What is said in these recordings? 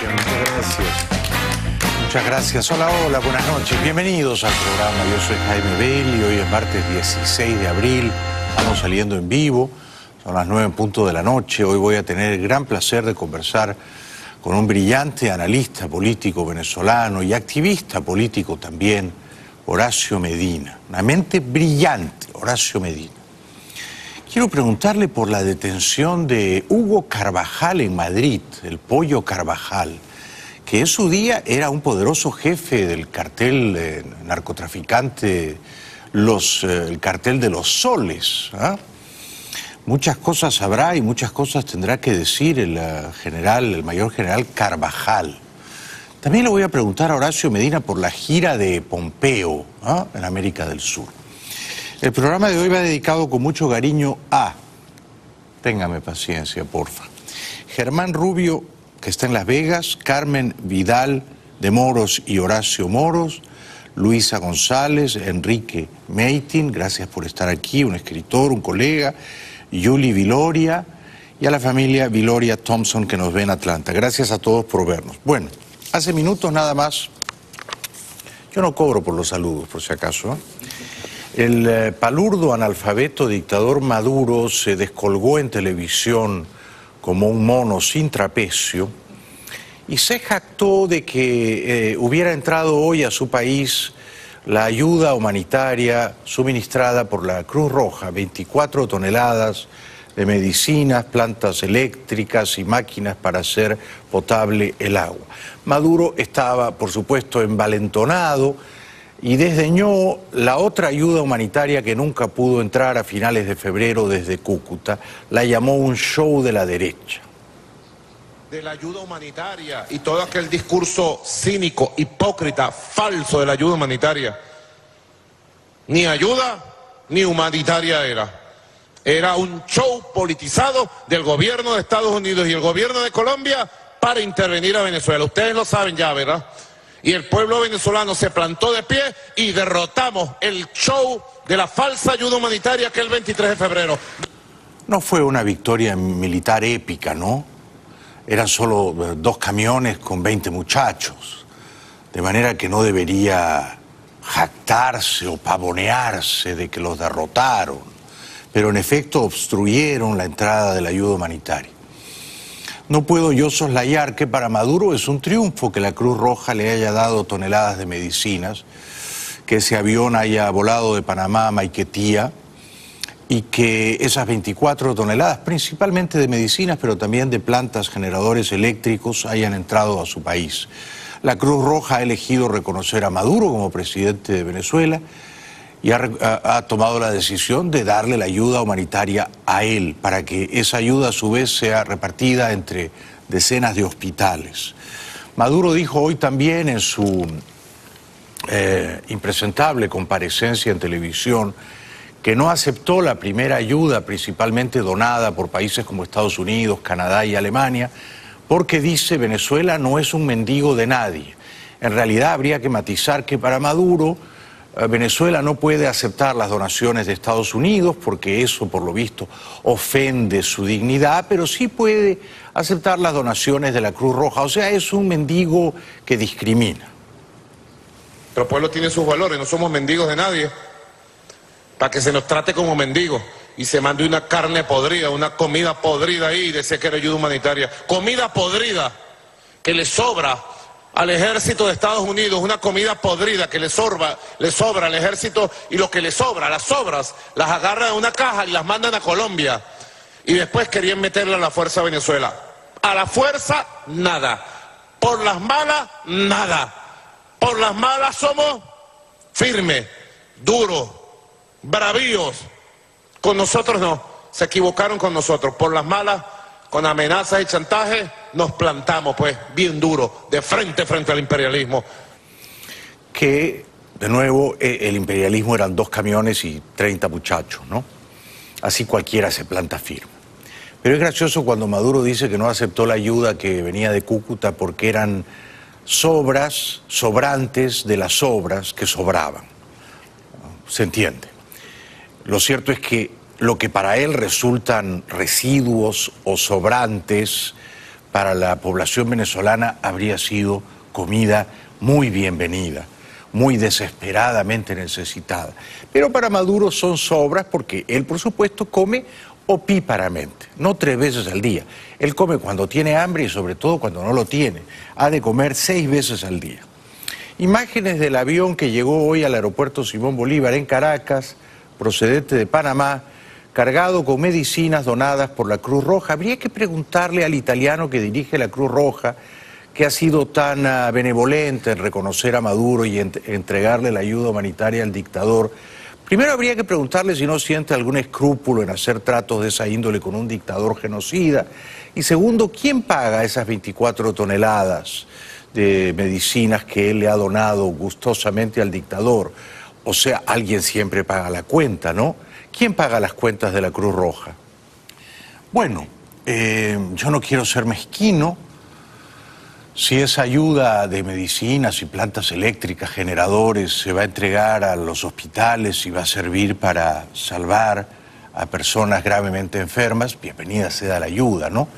muchas gracias. Muchas gracias. Hola, hola, buenas noches. Bienvenidos al programa. Yo soy Jaime Bailey. Hoy es martes 16 de abril. Estamos saliendo en vivo. Son las 9 en punto de la noche. Hoy voy a tener el gran placer de conversar con un brillante analista político venezolano y activista político también, Horacio Medina. Una mente brillante, Horacio Medina. Quiero preguntarle por la detención de Hugo Carvajal en Madrid, el Pollo Carvajal, que en su día era un poderoso jefe del cartel narcotraficante, el cartel de los soles. Muchas cosas sabrá y muchas cosas tendrá que decir el mayor general Carvajal. También le voy a preguntar a Horacio Medina por la gira de Pompeo en América del Sur. El programa de hoy va dedicado con mucho cariño a, téngame paciencia, porfa, Germán Rubio, que está en Las Vegas, Carmen Vidal de Moros y Horacio Moros, Luisa González, Enrique Meitin, gracias por estar aquí, un escritor, un colega, Yuli Viloria y a la familia Viloria Thompson que nos ve en Atlanta. Gracias a todos por vernos. Bueno, hace minutos nada más, yo no cobro por los saludos, por si acaso, El palurdo analfabeto dictador Maduro se descolgó en televisión como un mono sin trapecio y se jactó de que hubiera entrado hoy a su país la ayuda humanitaria suministrada por la Cruz Roja, 24 toneladas de medicinas, plantas eléctricas y máquinas para hacer potable el agua. Maduro estaba, por supuesto, envalentonado y desdeñó la otra ayuda humanitaria que nunca pudo entrar a finales de febrero desde Cúcuta. La llamó un show de la derecha. De la ayuda humanitaria y todo aquel discurso cínico, hipócrita, falso de la ayuda humanitaria. Ni ayuda ni humanitaria era. Era un show politizado del gobierno de Estados Unidos y el gobierno de Colombia para intervenir a Venezuela. Ustedes lo saben ya, ¿verdad? Y el pueblo venezolano se plantó de pie y derrotamos el show de la falsa ayuda humanitaria aquel 23 de febrero. No fue una victoria militar épica, ¿no? Eran solo 2 camiones con 20 muchachos, de manera que no debería jactarse o pavonearse de que los derrotaron, pero en efecto obstruyeron la entrada de la ayuda humanitaria. No puedo yo soslayar que para Maduro es un triunfo que la Cruz Roja le haya dado toneladas de medicinas, que ese avión haya volado de Panamá a Maiquetía, y que esas 24 toneladas, principalmente de medicinas, pero también de plantas generadores eléctricos, hayan entrado a su país. La Cruz Roja ha elegido reconocer a Maduro como presidente de Venezuela y ha tomado la decisión de darle la ayuda humanitaria a él, para que esa ayuda a su vez sea repartida entre decenas de hospitales. Maduro dijo hoy también en su impresentable comparecencia en televisión que no aceptó la primera ayuda, principalmente donada por países como Estados Unidos, Canadá y Alemania, porque dice Venezuela no es un mendigo de nadie. En realidad habría que matizar que para Maduro Venezuela no puede aceptar las donaciones de Estados Unidos porque eso, por lo visto, ofende su dignidad, pero sí puede aceptar las donaciones de la Cruz Roja. O sea, es un mendigo que discrimina. Nuestro pueblo tiene sus valores, no somos mendigos de nadie. Para que se nos trate como mendigos y se mande una carne podrida, una comida podrida ahí y decía que era ayuda humanitaria. Comida podrida que le sobra al ejército de Estados Unidos, una comida podrida que le sobra al ejército y lo que le sobra, las sobras, las agarran en una caja y las mandan a Colombia. Y después querían meterla a la fuerza a Venezuela. A la fuerza, nada. Por las malas, nada. Por las malas somos firmes, duros, bravíos. Con nosotros no, se equivocaron con nosotros. Por las malas, con amenazas y chantaje, nos plantamos pues bien duro, de frente al imperialismo. Que, de nuevo, el imperialismo eran 2 camiones y 30 muchachos, ¿no? Así cualquiera se planta firme. Pero es gracioso cuando Maduro dice que no aceptó la ayuda que venía de Cúcuta porque eran sobrantes de las obras que sobraban. ¿Se entiende? Lo cierto es que lo que para él resultan residuos o sobrantes para la población venezolana habría sido comida muy bienvenida, muy desesperadamente necesitada. Pero para Maduro son sobras porque él, por supuesto, come opíparamente, no 3 veces al día. Él come cuando tiene hambre y sobre todo cuando no lo tiene. Ha de comer 6 veces al día. Imágenes del avión que llegó hoy al aeropuerto Simón Bolívar en Caracas, procedente de Panamá, cargado con medicinas donadas por la Cruz Roja. Habría que preguntarle al italiano que dirige la Cruz Roja, que ha sido tan benevolente en reconocer a Maduro y entregarle la ayuda humanitaria al dictador. Primero habría que preguntarle si no siente algún escrúpulo en hacer tratos de esa índole con un dictador genocida. Y segundo, ¿quién paga esas 24 toneladas de medicinas que él le ha donado gustosamente al dictador? O sea, alguien siempre paga la cuenta, ¿no? ¿Quién paga las cuentas de la Cruz Roja? Bueno, yo no quiero ser mezquino. Si esa ayuda de medicinas y plantas eléctricas, generadores, se va a entregar a los hospitales y va a servir para salvar a personas gravemente enfermas, bienvenida sea la ayuda, ¿no?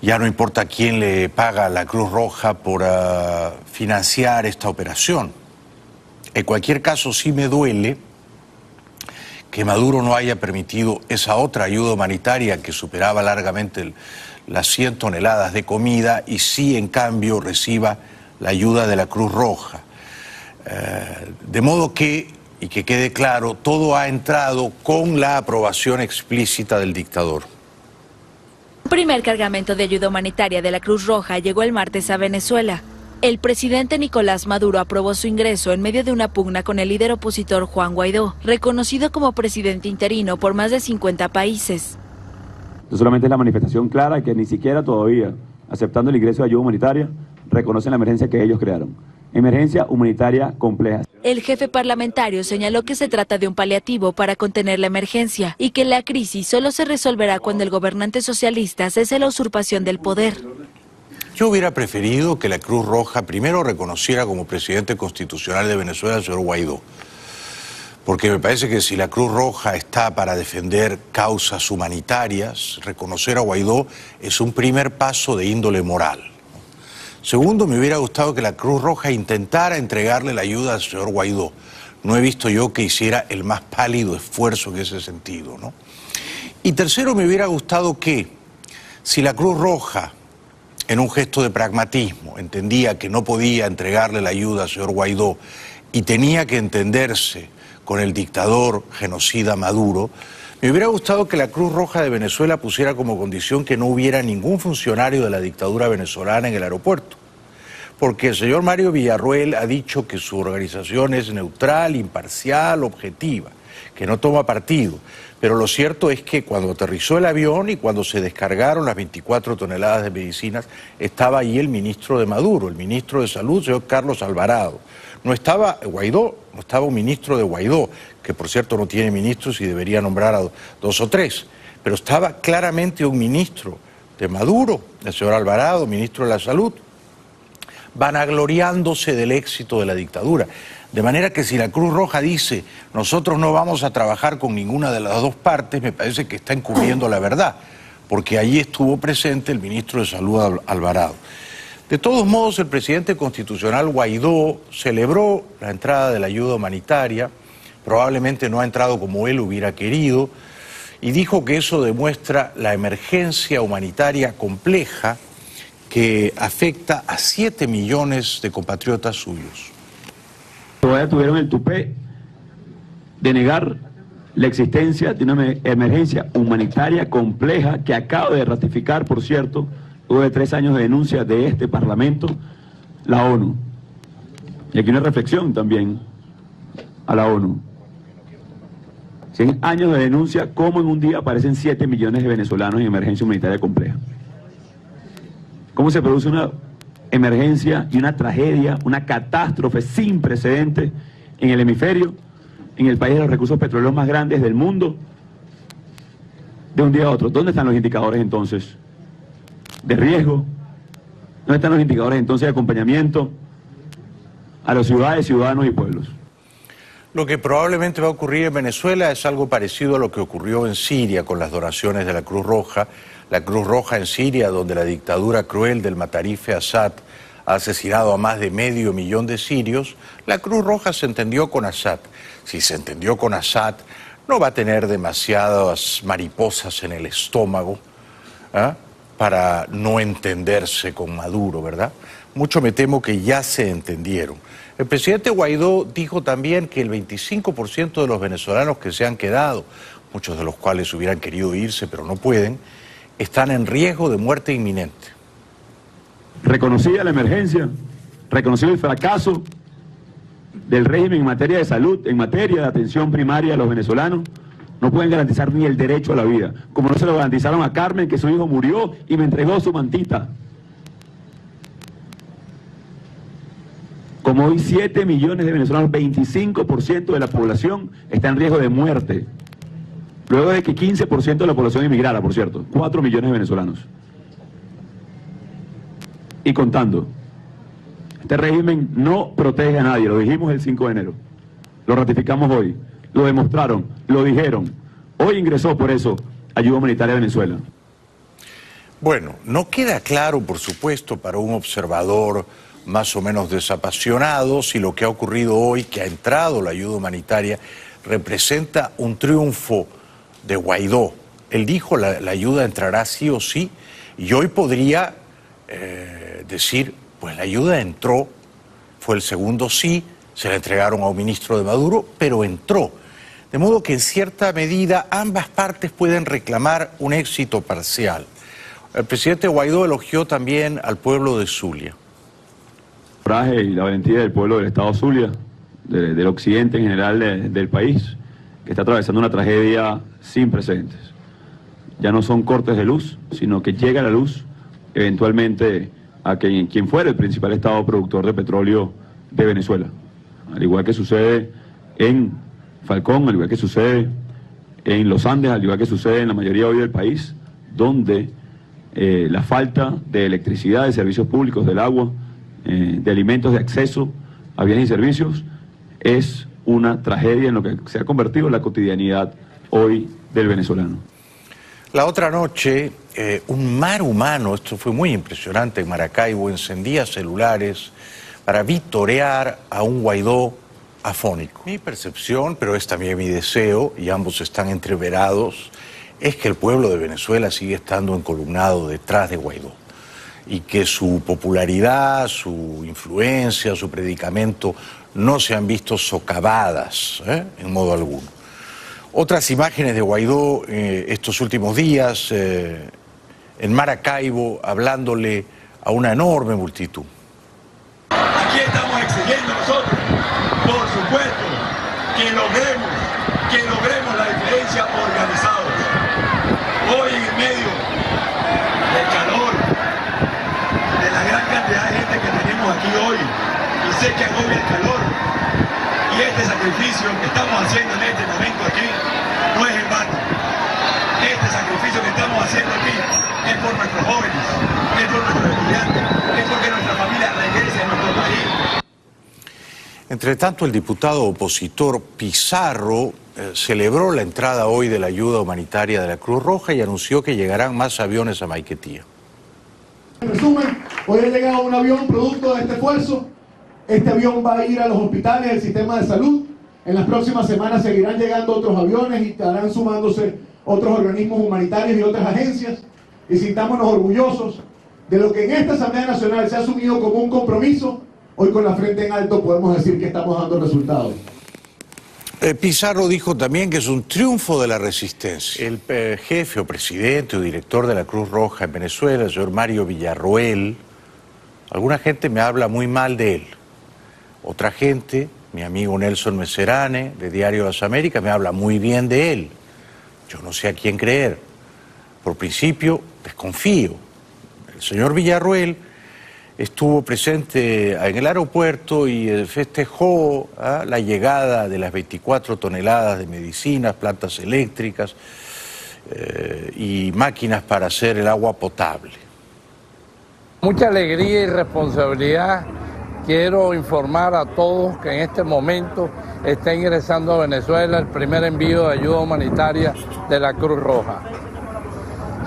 Ya no importa quién le paga a la Cruz Roja por financiar esta operación. En cualquier caso, sí me duele que Maduro no haya permitido esa otra ayuda humanitaria que superaba largamente las 100 toneladas de comida y sí, en cambio, reciba la ayuda de la Cruz Roja. De modo que, y que quede claro, todo ha entrado con la aprobación explícita del dictador. Un primer cargamento de ayuda humanitaria de la Cruz Roja llegó el martes a Venezuela. El presidente Nicolás Maduro aprobó su ingreso en medio de una pugna con el líder opositor Juan Guaidó, reconocido como presidente interino por más de 50 países. No solamente es la manifestación clara que ni siquiera todavía, aceptando el ingreso de ayuda humanitaria, reconocen la emergencia que ellos crearon. Emergencia humanitaria compleja. El jefe parlamentario señaló que se trata de un paliativo para contener la emergencia y que la crisis solo se resolverá cuando el gobernante socialista cese la usurpación del poder. Yo hubiera preferido que la Cruz Roja primero reconociera como presidente constitucional de Venezuela al señor Guaidó. Porque me parece que si la Cruz Roja está para defender causas humanitarias, reconocer a Guaidó es un primer paso de índole moral. Segundo, me hubiera gustado que la Cruz Roja intentara entregarle la ayuda al señor Guaidó. No he visto yo que hiciera el más pálido esfuerzo en ese sentido, ¿no? Y tercero, me hubiera gustado que, si la Cruz Roja, en un gesto de pragmatismo, entendía que no podía entregarle la ayuda al señor Guaidó y tenía que entenderse con el dictador genocida Maduro, me hubiera gustado que la Cruz Roja de Venezuela pusiera como condición que no hubiera ningún funcionario de la dictadura venezolana en el aeropuerto. Porque el señor Mario Villarroel ha dicho que su organización es neutral, imparcial, objetiva, que no toma partido. Pero lo cierto es que cuando aterrizó el avión y cuando se descargaron las 24 toneladas de medicinas, estaba ahí el ministro de Maduro, el ministro de Salud, señor Carlos Alvarado. No estaba Guaidó, no estaba un ministro de Guaidó, que por cierto no tiene ministros y debería nombrar a 2 o 3, pero estaba claramente un ministro de Maduro, el señor Alvarado, ministro de la Salud, vanagloriándose del éxito de la dictadura. De manera que si la Cruz Roja dice, nosotros no vamos a trabajar con ninguna de las dos partes, me parece que está encubriendo la verdad, porque allí estuvo presente el ministro de Salud Alvarado. De todos modos, el presidente constitucional Guaidó celebró la entrada de la ayuda humanitaria, probablemente no ha entrado como él hubiera querido, y dijo que eso demuestra la emergencia humanitaria compleja que afecta a 7 millones de compatriotas suyos. Todavía tuvieron el tupé de negar la existencia de una emergencia humanitaria compleja que acaba de ratificar, por cierto, luego de 3 años de denuncia de este Parlamento, la ONU. Y aquí una reflexión también a la ONU. 100 años de denuncia, ¿cómo en un día aparecen 7 millones de venezolanos en emergencia humanitaria compleja? ¿Cómo se produce una emergencia y una tragedia, una catástrofe sin precedentes en el hemisferio, en el país de los recursos petroleros más grandes del mundo, de un día a otro? ¿Dónde están los indicadores entonces de riesgo? ¿Dónde están los indicadores entonces de acompañamiento a las ciudades, ciudadanos y pueblos? Lo que probablemente va a ocurrir en Venezuela es algo parecido a lo que ocurrió en Siria con las donaciones de la Cruz Roja. la Cruz Roja en Siria, donde la dictadura cruel del matarife Assad ha asesinado a más de 500.000 de sirios, la Cruz Roja se entendió con Assad. Si se entendió con Assad, no va a tener demasiadas mariposas en el estómago para no entenderse con Maduro, ¿verdad? Mucho me temo que ya se entendieron. El presidente Guaidó dijo también que el 25% de los venezolanos que se han quedado, muchos de los cuales hubieran querido irse pero no pueden, están en riesgo de muerte inminente. Reconocida la emergencia, reconocido el fracaso del régimen en materia de salud, en materia de atención primaria a los venezolanos, no pueden garantizar ni el derecho a la vida, como no se lo garantizaron a Carmen, que su hijo murió y me entregó su mantita. Como hoy 7 millones de venezolanos, 25% de la población está en riesgo de muerte. Luego de que 15% de la población emigrara, por cierto, 4 millones de venezolanos. Y contando. Este régimen no protege a nadie, lo dijimos el 5 de enero. Lo ratificamos hoy, lo demostraron, lo dijeron. Hoy ingresó por eso ayuda humanitaria a Venezuela. Bueno, no queda claro, por supuesto, para un observador más o menos desapasionado si lo que ha ocurrido hoy, que ha entrado la ayuda humanitaria, representa un triunfo de Guaidó. Él dijo la ayuda entrará sí o sí, y hoy podría decir, pues la ayuda entró, fue el segundo sí, se la entregaron a un ministro de Maduro, pero entró. De modo que en cierta medida ambas partes pueden reclamar un éxito parcial. El presidente Guaidó elogió también al pueblo de Zulia. El coraje y la valentía del pueblo del estado Zulia, del occidente en general del país, que está atravesando una tragedia sin precedentes. Ya no son cortes de luz, sino que llega la luz eventualmente a quien fuera el principal estado productor de petróleo de Venezuela. Al igual que sucede en Falcón, al igual que sucede en los Andes, al igual que sucede en la mayoría hoy del país, donde la falta de electricidad, de servicios públicos, del agua, de alimentos, de acceso a bienes y servicios, es una tragedia en lo que se ha convertido en la cotidianidad hoy del venezolano. La otra noche, un mar humano, esto fue muy impresionante en Maracaibo, encendía celulares para vitorear a un Guaidó afónico. Mi percepción, pero es también mi deseo, y ambos están entreverados, es que el pueblo de Venezuela sigue estando encolumnado detrás de Guaidó y que su popularidad, su influencia, su predicamento no se han visto socavadas en modo alguno. Otras imágenes de Guaidó estos últimos días en Maracaibo hablándole a una enorme multitud. Aquí estamos exigiendo nosotros, por supuesto, que logremos la diferencia organizados. Hoy en medio del calor, de la gran cantidad de gente que tenemos aquí hoy, y sé que agobia el calor, y este sacrificio que estamos haciendo en este momento aquí no es en vano. Este sacrificio que estamos haciendo aquí es por nuestros jóvenes, es por nuestros estudiantes, es porque nuestra familia regrese a nuestro país. Entre tanto, el diputado opositor Pizarro celebró la entrada hoy de la ayuda humanitaria de la Cruz Roja y anunció que llegarán más aviones a Maiquetía. En resumen, hoy ha llegado un avión producto de este esfuerzo. Este avión va a ir a los hospitales del sistema de salud. En las próximas semanas seguirán llegando otros aviones y estarán sumándose otros organismos humanitarios y otras agencias. Y sintámonos orgullosos de lo que en esta Asamblea Nacional se ha asumido como un compromiso. Hoy con la frente en alto podemos decir que estamos dando resultados. Pizarro dijo también que es un triunfo de la resistencia. El jefe o presidente o director de la Cruz Roja en Venezuela, el señor Mario Villarroel, alguna gente me habla muy mal de él. Otra gente, mi amigo Nelson Meserane, de Diario Las Américas, me habla muy bien de él. Yo no sé a quién creer. Por principio, desconfío. El señor Villarroel estuvo presente en el aeropuerto y festejó la llegada de las 24 toneladas de medicinas, plantas eléctricas y máquinas para hacer el agua potable. Mucha alegría y responsabilidad. Quiero informar a todos que en este momento está ingresando a Venezuela el primer envío de ayuda humanitaria de la Cruz Roja.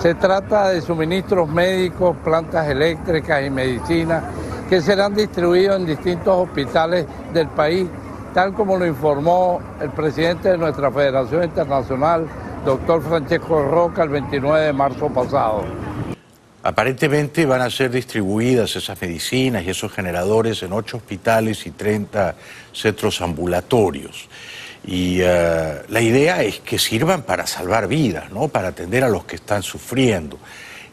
Se trata de suministros médicos, plantas eléctricas y medicinas que serán distribuidos en distintos hospitales del país, tal como lo informó el presidente de nuestra Federación Internacional, doctor Francesco Roca, el 29 de marzo pasado. Aparentemente van a ser distribuidas esas medicinas y esos generadores en 8 hospitales y 30 centros ambulatorios. Y la idea es que sirvan para salvar vidas, ¿no? Para atender a los que están sufriendo.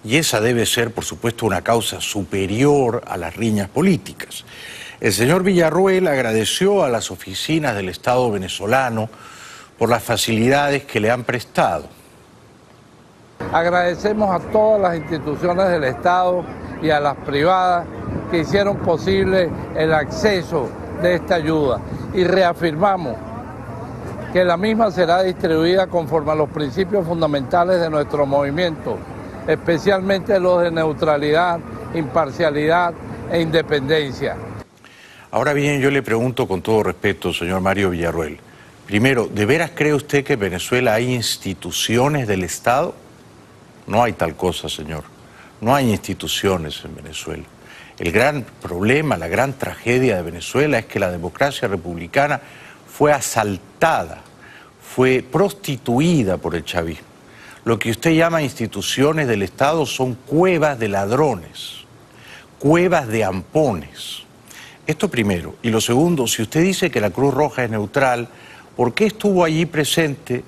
Y esa debe ser, por supuesto, una causa superior a las riñas políticas. El señor Villarroel agradeció a las oficinas del Estado venezolano por las facilidades que le han prestado. Agradecemos a todas las instituciones del Estado y a las privadas que hicieron posible el acceso de esta ayuda y reafirmamos que la misma será distribuida conforme a los principios fundamentales de nuestro movimiento, especialmente los de neutralidad, imparcialidad e independencia. Ahora bien, yo le pregunto con todo respeto, señor Mario Villarroel, primero, ¿de veras cree usted que en Venezuela hay instituciones del Estado? No hay tal cosa, señor. No hay instituciones en Venezuela. El gran problema, la gran tragedia de Venezuela es que la democracia republicana fue asaltada, fue prostituida por el chavismo. Lo que usted llama instituciones del Estado son cuevas de ladrones, cuevas de ampones. Esto primero. Y lo segundo, si usted dice que la Cruz Roja es neutral, ¿por qué estuvo allí presente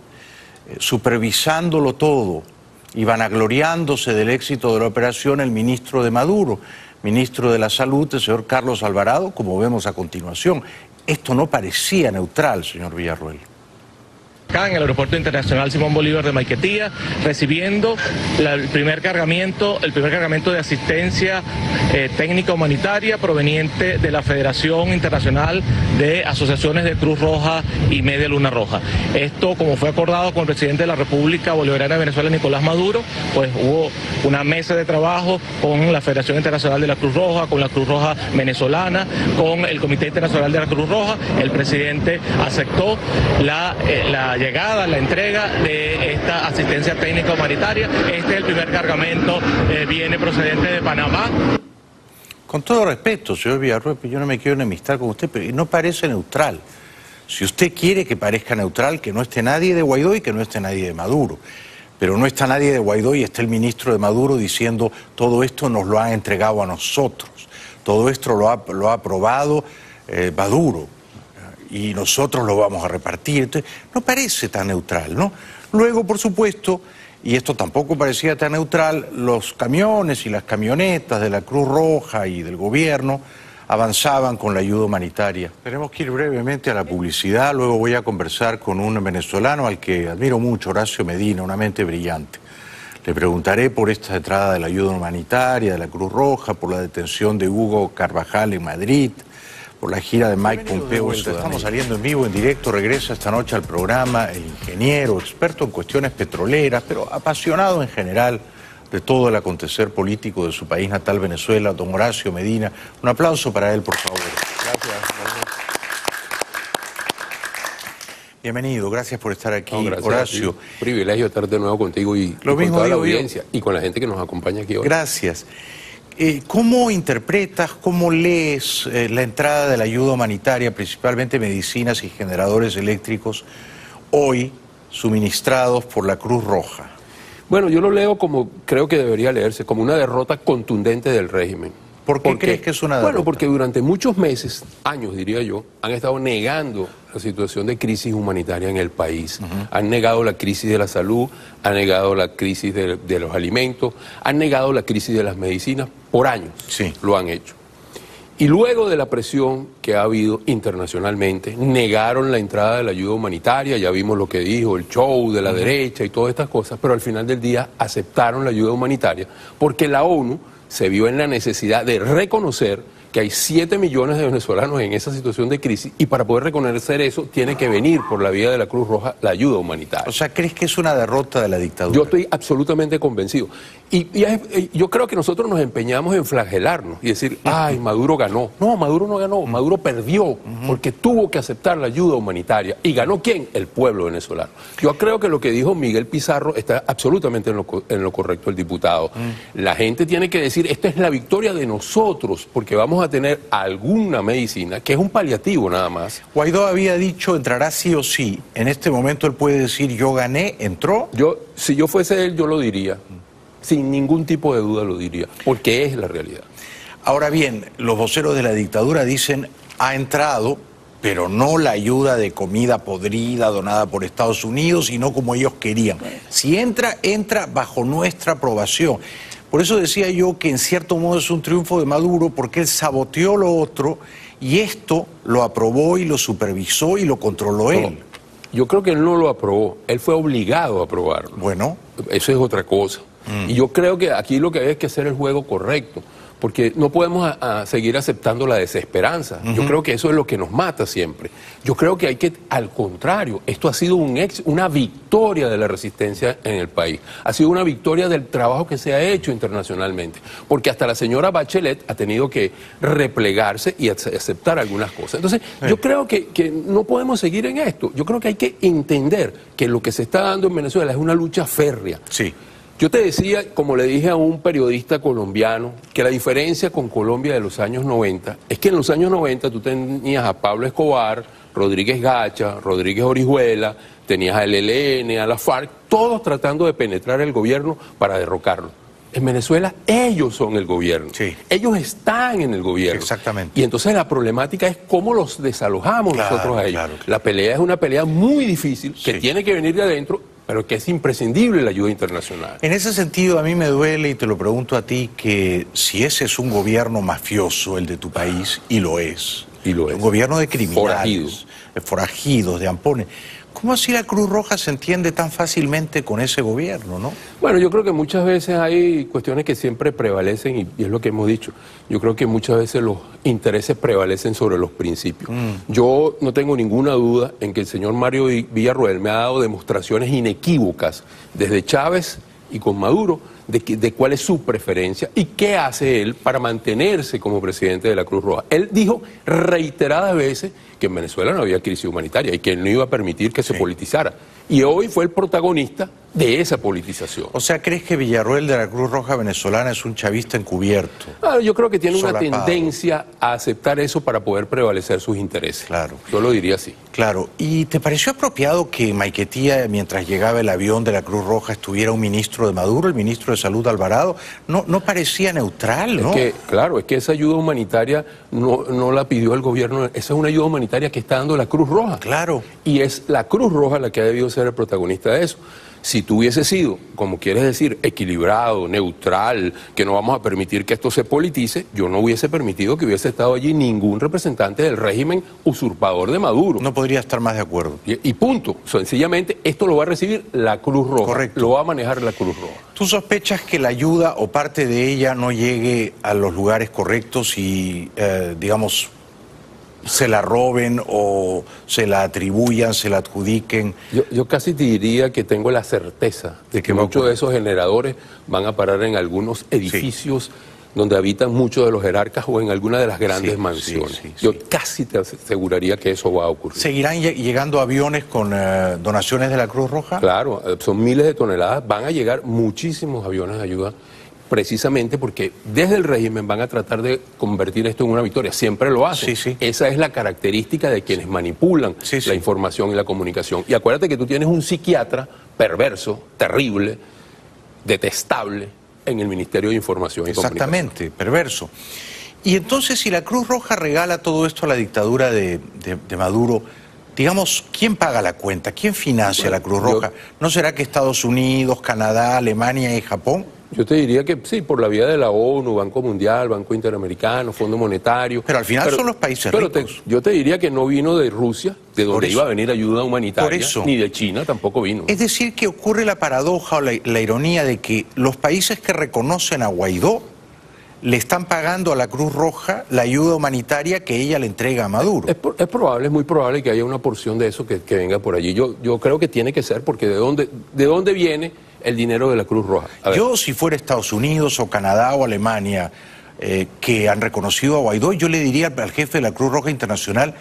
supervisándolo todo y vanagloriándose del éxito de la operación el ministro de Maduro, ministro de la Salud, el señor Carlos Alvarado, como vemos a continuación? Esto no parecía neutral, señor Villarroel. Acá en el Aeropuerto Internacional Simón Bolívar de Maiquetía, recibiendo el primer cargamento de asistencia técnica humanitaria proveniente de la Federación Internacional de Asociaciones de Cruz Roja y Media Luna Roja. Esto, como fue acordado con el presidente de la República Bolivariana de Venezuela, Nicolás Maduro, pues hubo una mesa de trabajo con la Federación Internacional de la Cruz Roja, con la Cruz Roja venezolana, con el Comité Internacional de la Cruz Roja. El presidente aceptó la llegada, la entrega de esta asistencia técnica humanitaria. Este es el primer cargamento, viene procedente de Panamá. Con todo respeto, señor Villarroel, yo no me quiero enemistar con usted, pero no parece neutral. Si usted quiere que parezca neutral, que no esté nadie de Guaidó y que no esté nadie de Maduro. Pero no está nadie de Guaidó y está el ministro de Maduro diciendo todo esto nos lo han entregado a nosotros. Todo esto lo ha aprobado Maduro. Y nosotros lo vamos a repartir. Entonces, no parece tan neutral, ¿no? Luego, por supuesto, y esto tampoco parecía tan neutral, los camiones y las camionetas de la Cruz Roja y del gobierno avanzaban con la ayuda humanitaria. Tenemos que ir brevemente a la publicidad, luego voy a conversar con un venezolano al que admiro mucho, Horacio Medina, una mente brillante. Le preguntaré por esta entrada de la ayuda humanitaria, de la Cruz Roja, por la detención de Hugo Carvajal en Madrid, por la gira de Mike Pompeo. Estamos saliendo en vivo, en directo. Regresa esta noche al programa el ingeniero, experto en cuestiones petroleras, pero apasionado en general de todo el acontecer político de su país natal, Venezuela, don Horacio Medina. Un aplauso para él, por favor. Gracias. Bienvenido, gracias por estar aquí, Horacio. Privilegio estar de nuevo contigo y con toda la audiencia y con la gente que nos acompaña aquí hoy. Gracias. ¿Cómo interpretas, cómo lees la entrada de la ayuda humanitaria, principalmente medicinas y generadores eléctricos, hoy suministrados por la Cruz Roja? Bueno, yo lo leo como creo que debería leerse, como una derrota contundente del régimen. ¿Por qué crees que es una derrota? Bueno, porque durante muchos meses, años diría yo, han estado negando la situación de crisis humanitaria en el país. Han negado la crisis de la salud, han negado la crisis de los alimentos, han negado la crisis de las medicinas, por años lo han hecho. Y luego de la presión que ha habido internacionalmente, negaron la entrada de la ayuda humanitaria, ya vimos lo que dijo, el show de la derecha y todas estas cosas, pero al final del día aceptaron la ayuda humanitaria porque la ONU se vio en la necesidad de reconocer que hay 7 millones de venezolanos en esa situación de crisis y para poder reconocer eso tiene que venir por la vía de la Cruz Roja la ayuda humanitaria. O sea, ¿crees que es una derrota de la dictadura? Yo estoy absolutamente convencido. Yo creo que nosotros nos empeñamos en flagelarnos y decir, ay, Maduro ganó. No, Maduro no ganó, Maduro perdió porque tuvo que aceptar la ayuda humanitaria. ¿Y ganó quién? El pueblo venezolano. Yo creo que lo que dijo Miguel Pizarro está absolutamente en lo correcto el diputado. La gente tiene que decir, esta es la victoria de nosotros porque vamos a tener alguna medicina que es un paliativo nada más. Guaidó había dicho, entrará sí o sí. En este momento él puede decir, yo gané, entró. Si yo fuese él, yo lo diría. Sin ningún tipo de duda lo diría, porque es la realidad. Ahora bien, los voceros de la dictadura dicen, ha entrado, pero no la ayuda de comida podrida donada por Estados Unidos y no como ellos querían. Si entra, entra bajo nuestra aprobación. Por eso decía yo que en cierto modo es un triunfo de Maduro porque él saboteó lo otro y esto lo aprobó y lo supervisó y lo controló él. Yo creo que él no lo aprobó, él fue obligado a aprobarlo. Bueno. Eso es otra cosa. Y yo creo que aquí lo que hay que hacer es el juego correcto, porque no podemos seguir aceptando la desesperanza. Yo creo que eso es lo que nos mata siempre. Yo creo que hay que, al contrario, esto ha sido una victoria de la resistencia en el país. Ha sido una victoria del trabajo que se ha hecho internacionalmente, porque hasta la señora Bachelet ha tenido que replegarse y aceptar algunas cosas. Entonces, yo creo que no podemos seguir en esto. Yo creo que hay que entender que lo que se está dando en Venezuela es una lucha férrea. Sí. Yo te decía, como le dije a un periodista colombiano, que la diferencia con Colombia de los años 90 es que en los años 90 tú tenías a Pablo Escobar, Rodríguez Gacha, Rodríguez Orihuela, tenías al ELN, a la FARC, todos tratando de penetrar el gobierno para derrocarlo. En Venezuela ellos son el gobierno, sí. Ellos están en el gobierno. Exactamente. Y entonces la problemática es cómo los desalojamos nosotros a ellos. Claro. La pelea es una pelea muy difícil que Sí. tiene que venir de adentro, pero que es imprescindible la ayuda internacional. En ese sentido, a mí me duele, y te lo pregunto a ti, que si ese es un gobierno mafioso, el de tu país, y lo es, un gobierno de criminales, forajidos, de ampones, ¿cómo así la Cruz Roja se entiende tan fácilmente con ese gobierno, no? Bueno, yo creo que muchas veces hay cuestiones que siempre prevalecen y es lo que hemos dicho. Yo creo que muchas veces los intereses prevalecen sobre los principios. Yo no tengo ninguna duda en que el señor Mario Villarroel me ha dado demostraciones inequívocas desde Chávez y con Maduro de cuál es su preferencia y qué hace él para mantenerse como presidente de la Cruz Roja. Él dijo reiteradas veces que en Venezuela no había crisis humanitaria y que él no iba a permitir que se politizara. Y hoy fue el protagonista de esa politización. O sea, ¿crees que Villarroel de la Cruz Roja venezolana es un chavista encubierto? Yo creo que tiene una solapado, tendencia a aceptar eso para poder prevalecer sus intereses. Claro. Yo lo diría así. Claro. ¿Y te pareció apropiado que en Maiquetía, mientras llegaba el avión de la Cruz Roja, estuviera un ministro de Maduro, el ministro de Salud Alvarado? No parecía neutral, ¿no? Es que esa ayuda humanitaria no la pidió el gobierno, esa es una ayuda humanitaria que está dando la Cruz Roja. Claro. Y es la Cruz Roja la que ha debido ser el protagonista de eso. Si tú hubiese sido, como quieres decir, equilibrado, neutral, que no vamos a permitir que esto se politice, yo no hubiese permitido que hubiese estado allí ningún representante del régimen usurpador de Maduro. No podría estar más de acuerdo. Y punto. Sencillamente, esto lo va a recibir la Cruz Roja. Correcto. Lo va a manejar la Cruz Roja. ¿Tú sospechas que la ayuda o parte de ella no llegue a los lugares correctos y, digamos, se la roben o se la atribuyan, se la adjudiquen? Yo casi te diría que tengo la certeza de que muchos de esos generadores van a parar en algunos edificios donde habitan muchos de los jerarcas o en alguna de las grandes mansiones. Yo casi te aseguraría que eso va a ocurrir. ¿Seguirán llegando aviones con donaciones de la Cruz Roja? Claro, son miles de toneladas, van a llegar muchísimos aviones de ayuda, precisamente porque desde el régimen van a tratar de convertir esto en una victoria. Siempre lo hacen. Esa es la característica de quienes manipulan la información y la comunicación. Y acuérdate que tú tienes un psiquiatra perverso, terrible, detestable en el Ministerio de Información y Comunicación. Exactamente, perverso. Y entonces, si la Cruz Roja regala todo esto a la dictadura de Maduro, digamos, ¿quién paga la cuenta? ¿Quién financia la Cruz Roja? ¿No será que Estados Unidos, Canadá, Alemania y Japón? Yo te diría que sí, por la vía de la ONU, Banco Mundial, Banco Interamericano, Fondo Monetario. Pero al final son los países ricos. Yo te diría que no vino de Rusia, de donde iba a venir ayuda humanitaria, ni de China tampoco vino. Es decir, que ocurre la paradoja o la ironía de que los países que reconocen a Guaidó le están pagando a la Cruz Roja la ayuda humanitaria que ella le entrega a Maduro. Es probable, es muy probable que haya una porción de eso que venga por allí. Yo creo que tiene que ser, porque ¿de dónde viene el dinero de la Cruz Roja? Yo, si fuera Estados Unidos o Canadá o Alemania, que han reconocido a Guaidó, yo le diría al jefe de la Cruz Roja Internacional,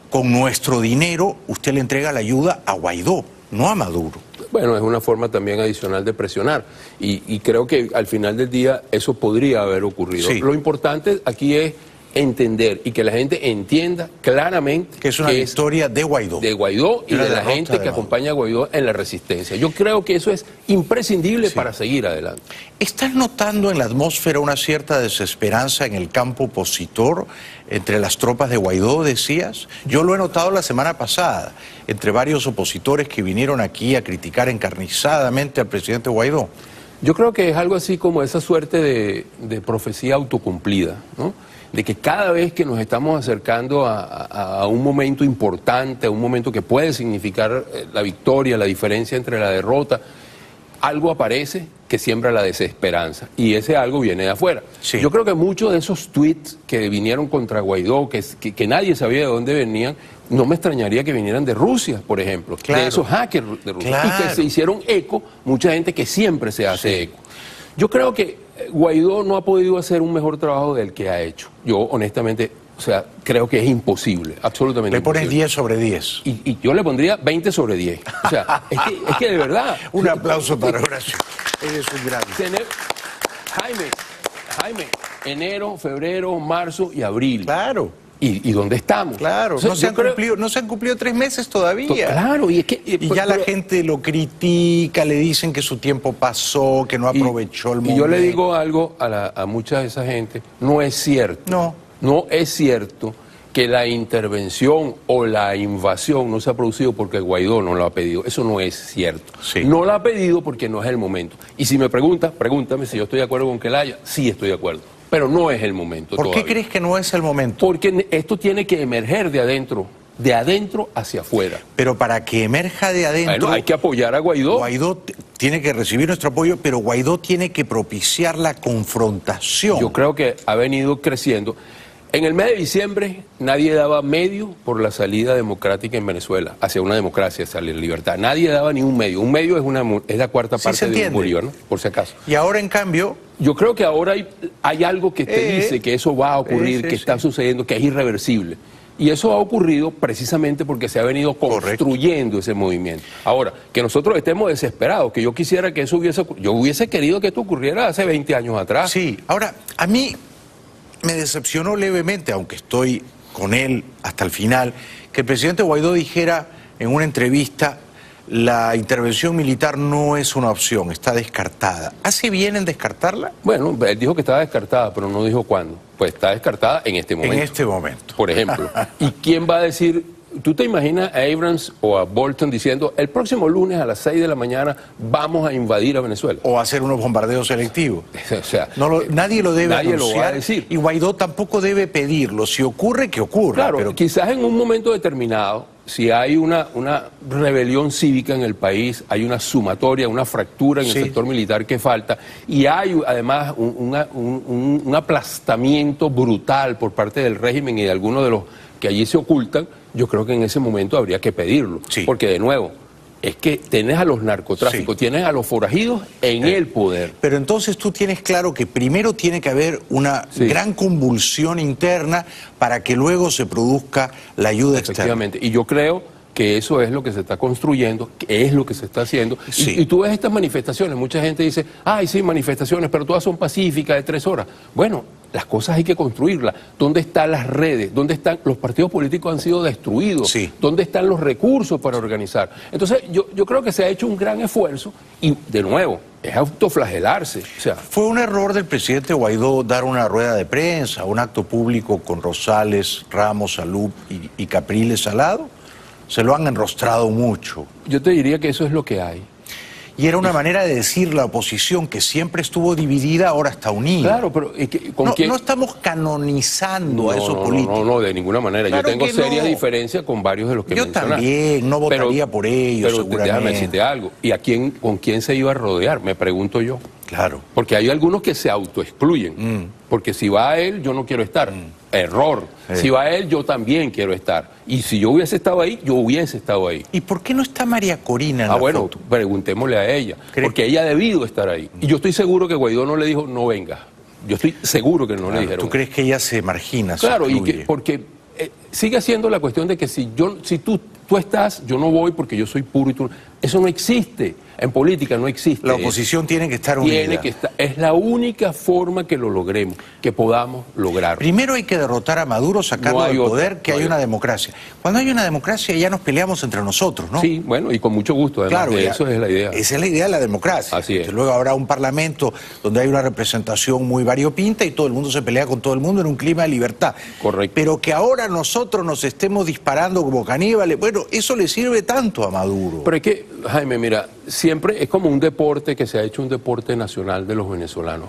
con nuestro dinero usted le entrega la ayuda a Guaidó, no a Maduro. Bueno, es una forma también adicional de presionar y creo que al final del día eso podría haber ocurrido. Sí. Lo importante aquí es entender y que la gente entienda claramente que es una victoria de Guaidó. De Guaidó y de la gente que acompaña a Guaidó en la resistencia. Yo creo que eso es imprescindible para seguir adelante. ¿Estás notando en la atmósfera una cierta desesperanza en el campo opositor entre las tropas de Guaidó, decías? Yo lo he notado la semana pasada, entre varios opositores que vinieron aquí a criticar encarnizadamente al presidente Guaidó. Yo creo que es algo así como esa suerte de profecía autocumplida, ¿no? De que cada vez que nos estamos acercando a un momento importante, a un momento que puede significar la victoria, la diferencia entre la derrota, algo aparece que siembra la desesperanza, y ese algo viene de afuera. Sí. Yo creo que muchos de esos tweets que vinieron contra Guaidó, que nadie sabía de dónde venían, no me extrañaría que vinieran de Rusia, por ejemplo, de esos hackers de Rusia, y que se hicieron eco, mucha gente que siempre se hace eco. Yo creo que Guaidó no ha podido hacer un mejor trabajo del que ha hecho. Yo, honestamente, o sea, creo que es imposible, absolutamente imposible. Le pones 10 sobre 10. Y yo le pondría 20 sobre 10. O sea, es que de verdad... Un aplauso para Horacio. Eres un grande. Jaime, enero, febrero, marzo y abril. Claro. ¿Y dónde estamos? Claro, o sea, no se han cumplido 3 meses todavía. Claro, y es que... Y ya la gente lo critica, le dicen que su tiempo pasó, que no aprovechó el momento. Y yo le digo algo a mucha de esa gente, no es cierto. No es cierto que la intervención o la invasión no se ha producido porque Guaidó no lo ha pedido. Eso no es cierto. Sí. No lo ha pedido porque no es el momento. Y si me preguntas, pregúntame si yo estoy de acuerdo con que la haya. Sí estoy de acuerdo. Pero no es el momento todavía. ¿Por qué crees que no es el momento? Porque esto tiene que emerger de adentro hacia afuera. Pero para que emerja de adentro... Bueno, hay que apoyar a Guaidó. Guaidó tiene que recibir nuestro apoyo, pero Guaidó tiene que propiciar la confrontación. Yo creo que ha venido creciendo. En el mes de diciembre nadie daba medio por la salida democrática en Venezuela, hacia una democracia, hacia la libertad. Nadie daba ni un medio. Un medio es la cuarta parte de un Bolívar, ¿no? Por si acaso. Y ahora, en cambio... Yo creo que ahora hay algo que te dice que eso va a ocurrir, que está sucediendo, que es irreversible. Y eso ha ocurrido precisamente porque se ha venido construyendo ese movimiento. Ahora, que nosotros estemos desesperados, que yo quisiera que eso hubiese ocurrido. Yo hubiese querido que esto ocurriera hace 20 años atrás. Sí, ahora, a mí me decepcionó levemente, aunque estoy con él hasta el final, que el presidente Guaidó dijera en una entrevista: la intervención militar no es una opción, está descartada. ¿Hace bien en descartarla? Bueno, él dijo que estaba descartada, pero no dijo cuándo. Pues está descartada en este momento. En este momento. Por ejemplo. ¿Y quién va a decir? ¿Tú te imaginas a Abrams o a Bolton diciendo el próximo lunes a las 6 de la mañana vamos a invadir a Venezuela? O hacer unos bombardeos selectivos. O sea, nadie lo debe nadie anunciar, lo va a decir. Y Guaidó tampoco debe pedirlo. Si ocurre, que ocurra. Claro, pero quizás en un momento determinado, si hay una rebelión cívica en el país, hay una sumatoria, una fractura en el sector militar que falta, y hay además un aplastamiento brutal por parte del régimen y de algunos de los que allí se ocultan, yo creo que en ese momento habría que pedirlo. Porque, de nuevo, es que tienes a los narcotráficos, tienes a los forajidos en el poder. Pero entonces tú tienes claro que primero tiene que haber una gran convulsión interna para que luego se produzca la ayuda externa. Efectivamente, y yo creo que eso es lo que se está construyendo, que es lo que se está haciendo. Y tú ves estas manifestaciones, mucha gente dice, ay, sí, manifestaciones, pero todas son pacíficas de 3 horas. Bueno, las cosas hay que construirlas. ¿Dónde están las redes? ¿Dónde están los partidos políticos? Han sido destruidos. ¿Dónde están los recursos para organizar? Entonces, yo creo que se ha hecho un gran esfuerzo y, de nuevo, es autoflagelarse. O sea, ¿fue un error del presidente Guaidó dar una rueda de prensa, un acto público con Rosales, Ramos, Salud y Capriles al lado? Se lo han enrostrado mucho. Yo te diría que eso es lo que hay. Y era una manera de decir la oposición, que siempre estuvo dividida, ahora está unida. Claro, pero no estamos canonizando a esos políticos. No, de ninguna manera. Claro, yo tengo serias diferencias con varios de los que mencionaste. Yo también, no votaría por ellos, pero seguramente. Déjame decirte algo. ¿Y con quién se iba a rodear? Me pregunto yo. Claro. Porque hay algunos que se autoexcluyen. porque si va él, yo no quiero estar. Error. Si va él, yo también quiero estar. Y si yo hubiese estado ahí, yo hubiese estado ahí. ¿Y por qué no está María Corina en la bueno, foto? preguntémosle a ella, porque ella ha debido estar ahí. Y yo estoy seguro que Guaidó no le dijo, no venga. Yo estoy seguro que no le dijeron. ¿Tú crees que ella se margina? Claro, porque sigue siendo la cuestión de que si tú estás, yo no voy porque yo soy puro y tú... Eso no existe. En política no existe. La oposición tiene que estar unida. Tiene que estar. Es la única forma que lo logremos, que podamos lograr. Primero hay que derrotar a Maduro, sacarlo del poder, que hay una democracia. Cuando hay una democracia ya nos peleamos entre nosotros, ¿no? Sí, bueno, y con mucho gusto. Además, claro, eso es la idea. Esa es la idea de la democracia. Así es. Luego habrá un parlamento donde hay una representación muy variopinta y todo el mundo se pelea con todo el mundo en un clima de libertad. Correcto. Pero que ahora nosotros nos estemos disparando como caníbales, bueno, eso le sirve tanto a Maduro. Pero es que, Jaime, mira, siempre es como un deporte que se ha hecho un deporte nacional de los venezolanos.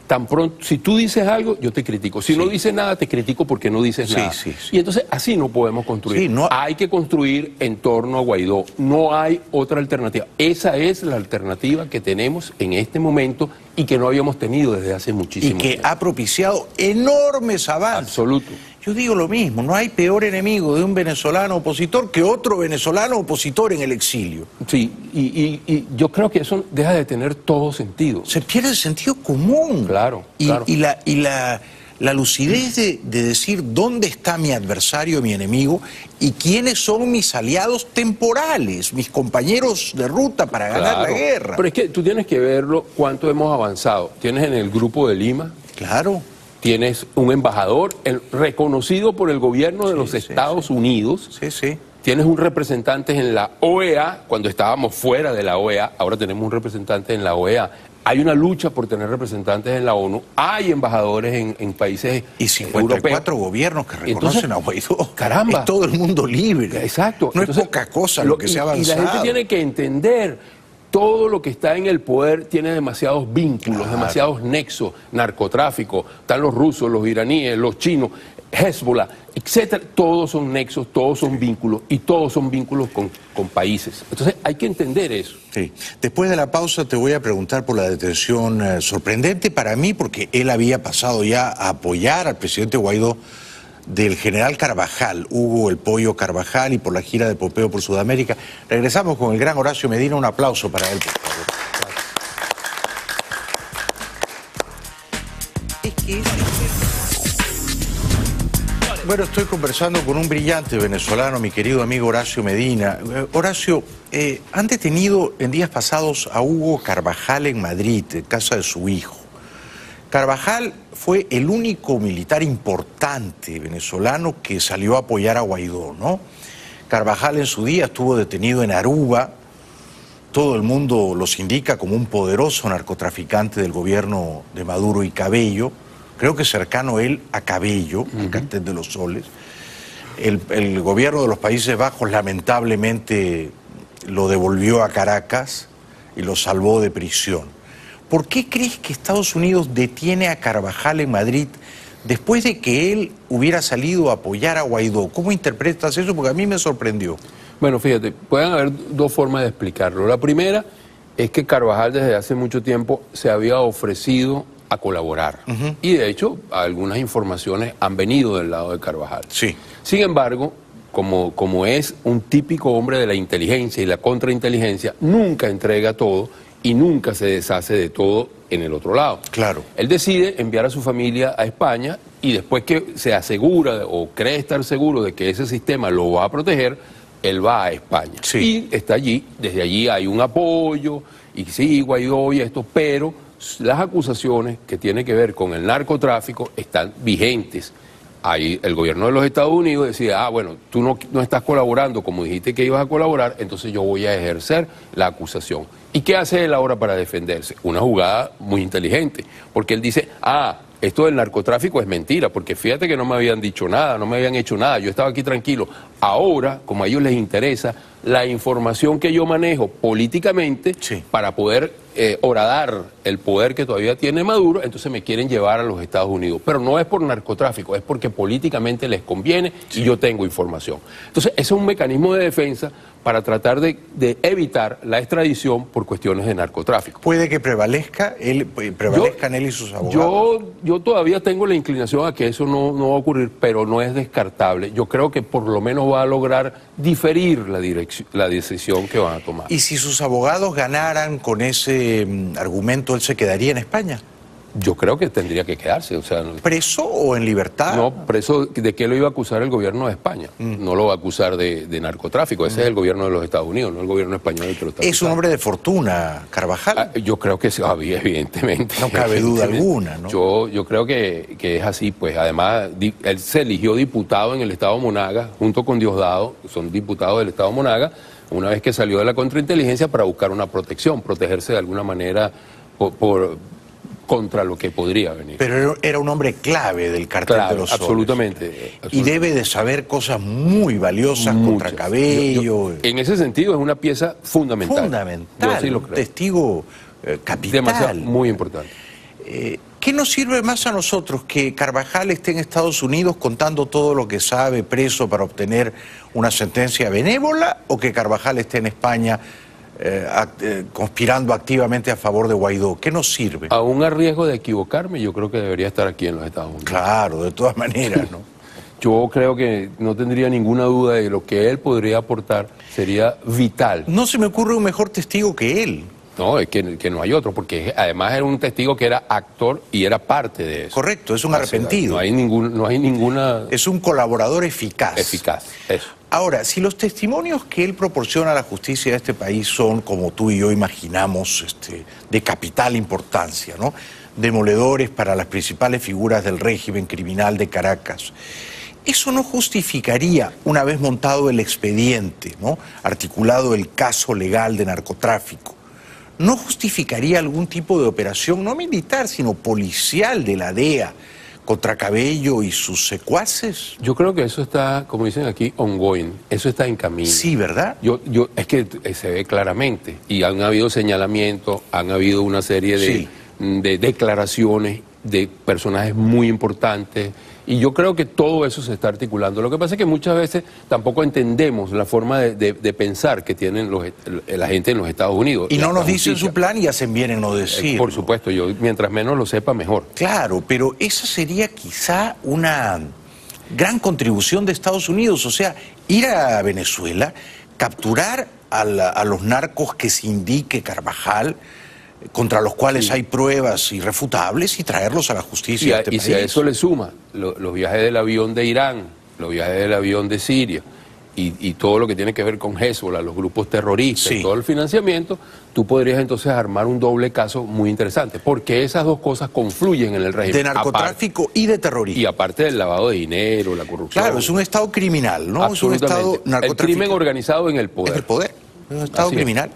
Tan pronto, si tú dices algo, yo te critico. Si no dices nada, te critico porque no dices nada. Y entonces así no podemos construir. Hay que construir en torno a Guaidó. No hay otra alternativa. Esa es la alternativa que tenemos en este momento y que no habíamos tenido desde hace muchísimo tiempo. Y que ha propiciado enormes avances. Absoluto. Yo digo lo mismo, no hay peor enemigo de un venezolano opositor que otro venezolano opositor en el exilio. Sí, y yo creo que eso deja de tener todo sentido. Se pierde el sentido común. Claro, claro. Y la lucidez de decir dónde está mi adversario, mi enemigo, y quiénes son mis aliados temporales, mis compañeros de ruta para ganar la guerra. Pero es que tú tienes que verlo cuánto hemos avanzado. Tienes en el Grupo de Lima. Claro. Tienes un embajador reconocido por el gobierno de los Estados Unidos. Sí. Tienes un representante en la OEA, cuando estábamos fuera de la OEA, ahora tenemos un representante en la OEA. Hay una lucha por tener representantes en la ONU, hay embajadores en países y 54 europeos. Gobiernos que reconocen a Guaidó. Caramba. Es todo el mundo libre. Exacto. No es poca cosa lo que se ha avanzado. Y la gente tiene que entender... Todo lo que está en el poder tiene demasiados vínculos, demasiados nexos, narcotráfico, están los rusos, los iraníes, los chinos, Hezbollah, etcétera. Todos son nexos, todos son vínculos y todos son vínculos con países. Entonces hay que entender eso. Sí. Después de la pausa te voy a preguntar por la detención sorprendente para mí, porque él había pasado ya a apoyar al presidente Guaidó, del general Carvajal, Hugo el Pollo Carvajal, y por la gira de Popeo por Sudamérica. Regresamos con el gran Horacio Medina, un aplauso para él, por favor. Bueno, estoy conversando con un brillante venezolano, mi querido amigo Horacio Medina. Horacio, han detenido en días pasados a Hugo Carvajal en Madrid, en casa de su hijo. Carvajal fue el único militar importante venezolano que salió a apoyar a Guaidó, ¿no? Carvajal en su día estuvo detenido en Aruba. Todo el mundo los indica como un poderoso narcotraficante del gobierno de Maduro y Cabello. Creo que cercano él a Cabello, al Cartel de los Soles. El gobierno de los Países Bajos lamentablemente lo devolvió a Caracas y lo salvó de prisión. ¿Por qué crees que Estados Unidos detiene a Carvajal en Madrid después de que él hubiera salido a apoyar a Guaidó? ¿Cómo interpretas eso? Porque a mí me sorprendió. Bueno, fíjate, pueden haber dos formas de explicarlo. La primera es que Carvajal desde hace mucho tiempo se había ofrecido a colaborar. Y de hecho, algunas informaciones han venido del lado de Carvajal. Sí. Sin embargo, como es un típico hombre de la inteligencia y la contrainteligencia, nunca entrega todo y nunca se deshace de todo en el otro lado. Claro. Él decide enviar a su familia a España y después que se asegura o cree estar seguro de que ese sistema lo va a proteger, él va a España. Sí. Y está allí, desde allí hay un apoyo, y sí, Guaidó y esto, pero las acusaciones que tienen que ver con el narcotráfico están vigentes. Ahí el gobierno de los Estados Unidos decía, bueno, tú no estás colaborando como dijiste que ibas a colaborar, entonces yo voy a ejercer la acusación. ¿Y qué hace él ahora para defenderse? Una jugada muy inteligente, porque él dice, esto del narcotráfico es mentira, porque fíjate que no me habían dicho nada, no me habían hecho nada, yo estaba aquí tranquilo. Ahora, como a ellos les interesa la información que yo manejo políticamente para poder horadar el poder que todavía tiene Maduro, entonces me quieren llevar a los Estados Unidos. Pero no es por narcotráfico, es porque políticamente les conviene y yo tengo información. Entonces, ese es un mecanismo de defensa para tratar de evitar la extradición por cuestiones de narcotráfico. ¿Puede que prevalezcan él y sus abogados? Yo todavía tengo la inclinación a que eso no va a ocurrir, pero no es descartable. Yo creo que por lo menos va a lograr diferir la decisión que van a tomar. ¿Y si sus abogados ganaran con ese argumento, él se quedaría en España? Yo creo que tendría que quedarse. O sea, ¿preso o en libertad? No, preso. ¿De qué lo iba a acusar el gobierno de España? No lo va a acusar de narcotráfico. Ese es el gobierno de los Estados Unidos, no el gobierno español el que lo está acusando. ¿Es un hombre de fortuna, Carvajal? Yo creo que sí, evidentemente. No cabe duda alguna, ¿no? Yo creo que es así, pues. Además, él se eligió diputado en el Estado Monaga, junto con Diosdado, son diputados del Estado Monaga, una vez que salió de la contrainteligencia para buscar una protección, protegerse de alguna manera contra lo que podría venir. Pero era un hombre clave del cartel de los Soles. Absolutamente. Y debe de saber cosas muy valiosas contra Cabello. En ese sentido es una pieza fundamental. Fundamental, yo sí lo creo. Un testigo capital. Demasiado, muy importante. ¿Qué nos sirve más a nosotros que Carvajal esté en Estados Unidos contando todo lo que sabe, preso para obtener una sentencia benévola, o que Carvajal esté en España conspirando activamente a favor de Guaidó? ¿Qué nos sirve? Aún a riesgo de equivocarme, yo creo que debería estar aquí en los Estados Unidos. Claro, de todas maneras, ¿no? Yo creo que no tendría ninguna duda de lo que él podría aportar, sería vital. No se me ocurre un mejor testigo que él. No, es que no hay otro, porque además era un testigo que era actor y era parte de eso. Correcto, es un arrepentido. No hay ninguna... Es un colaborador eficaz. Eficaz, eso. Ahora, si los testimonios que él proporciona a la justicia de este país son, como tú y yo imaginamos, de capital importancia, ¿no? Demoledores para las principales figuras del régimen criminal de Caracas, ¿eso no justificaría, una vez montado el expediente, ¿no?, articulado el caso legal de narcotráfico, no justificaría algún tipo de operación, no militar, sino policial de la DEA contra Cabello y sus secuaces? Yo creo que eso está, como dicen aquí, ongoing. Eso está en camino. Sí, ¿verdad? Es que se ve claramente. Y han habido señalamientos, han habido una serie de declaraciones de personajes muy importantes. Y yo creo que todo eso se está articulando. Lo que pasa es que muchas veces tampoco entendemos la forma de pensar que tienen la gente en los Estados Unidos. Y no nos dicen su plan y hacen bien en no decirlo. Por supuesto, yo mientras menos lo sepa, mejor. Claro, pero esa sería quizá una gran contribución de Estados Unidos. O sea, ir a Venezuela, capturar a los narcos que se indique Carvajal, contra los cuales hay pruebas irrefutables, y traerlos a la justicia de este país. Si a eso le suma los viajes del avión de Irán, los viajes del avión de Siria y todo lo que tiene que ver con Hezbollah, los grupos terroristas, y todo el financiamiento, tú podrías entonces armar un doble caso muy interesante, porque esas dos cosas confluyen en el régimen. De narcotráfico y de terrorismo. Y aparte del lavado de dinero, la corrupción. Claro, es un estado criminal, ¿no? Es un estado narcotráfico. El crimen organizado en el poder. En el poder, es un estado criminal.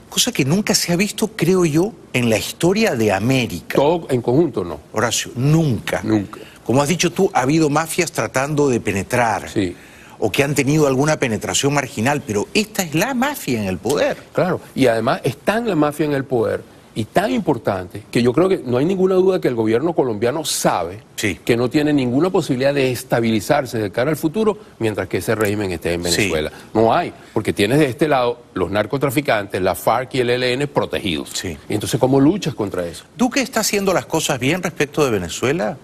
Cosa que nunca se ha visto, creo yo, en la historia de América. Todo en conjunto, no. Horacio, nunca. Nunca. Como has dicho tú, ha habido mafias tratando de penetrar. Sí. O que han tenido alguna penetración marginal, pero esta es la mafia en el poder. Claro, y además es tan la mafia en el poder y tan importante que yo creo que no hay ninguna duda que el gobierno colombiano sabe que no tiene ninguna posibilidad de estabilizarse de cara al futuro mientras que ese régimen esté en Venezuela. No hay, porque tienes de este lado los narcotraficantes, la FARC y el ELN protegidos. Y entonces, ¿cómo luchas contra eso? ¿Duque está haciendo las cosas bien respecto de Venezuela?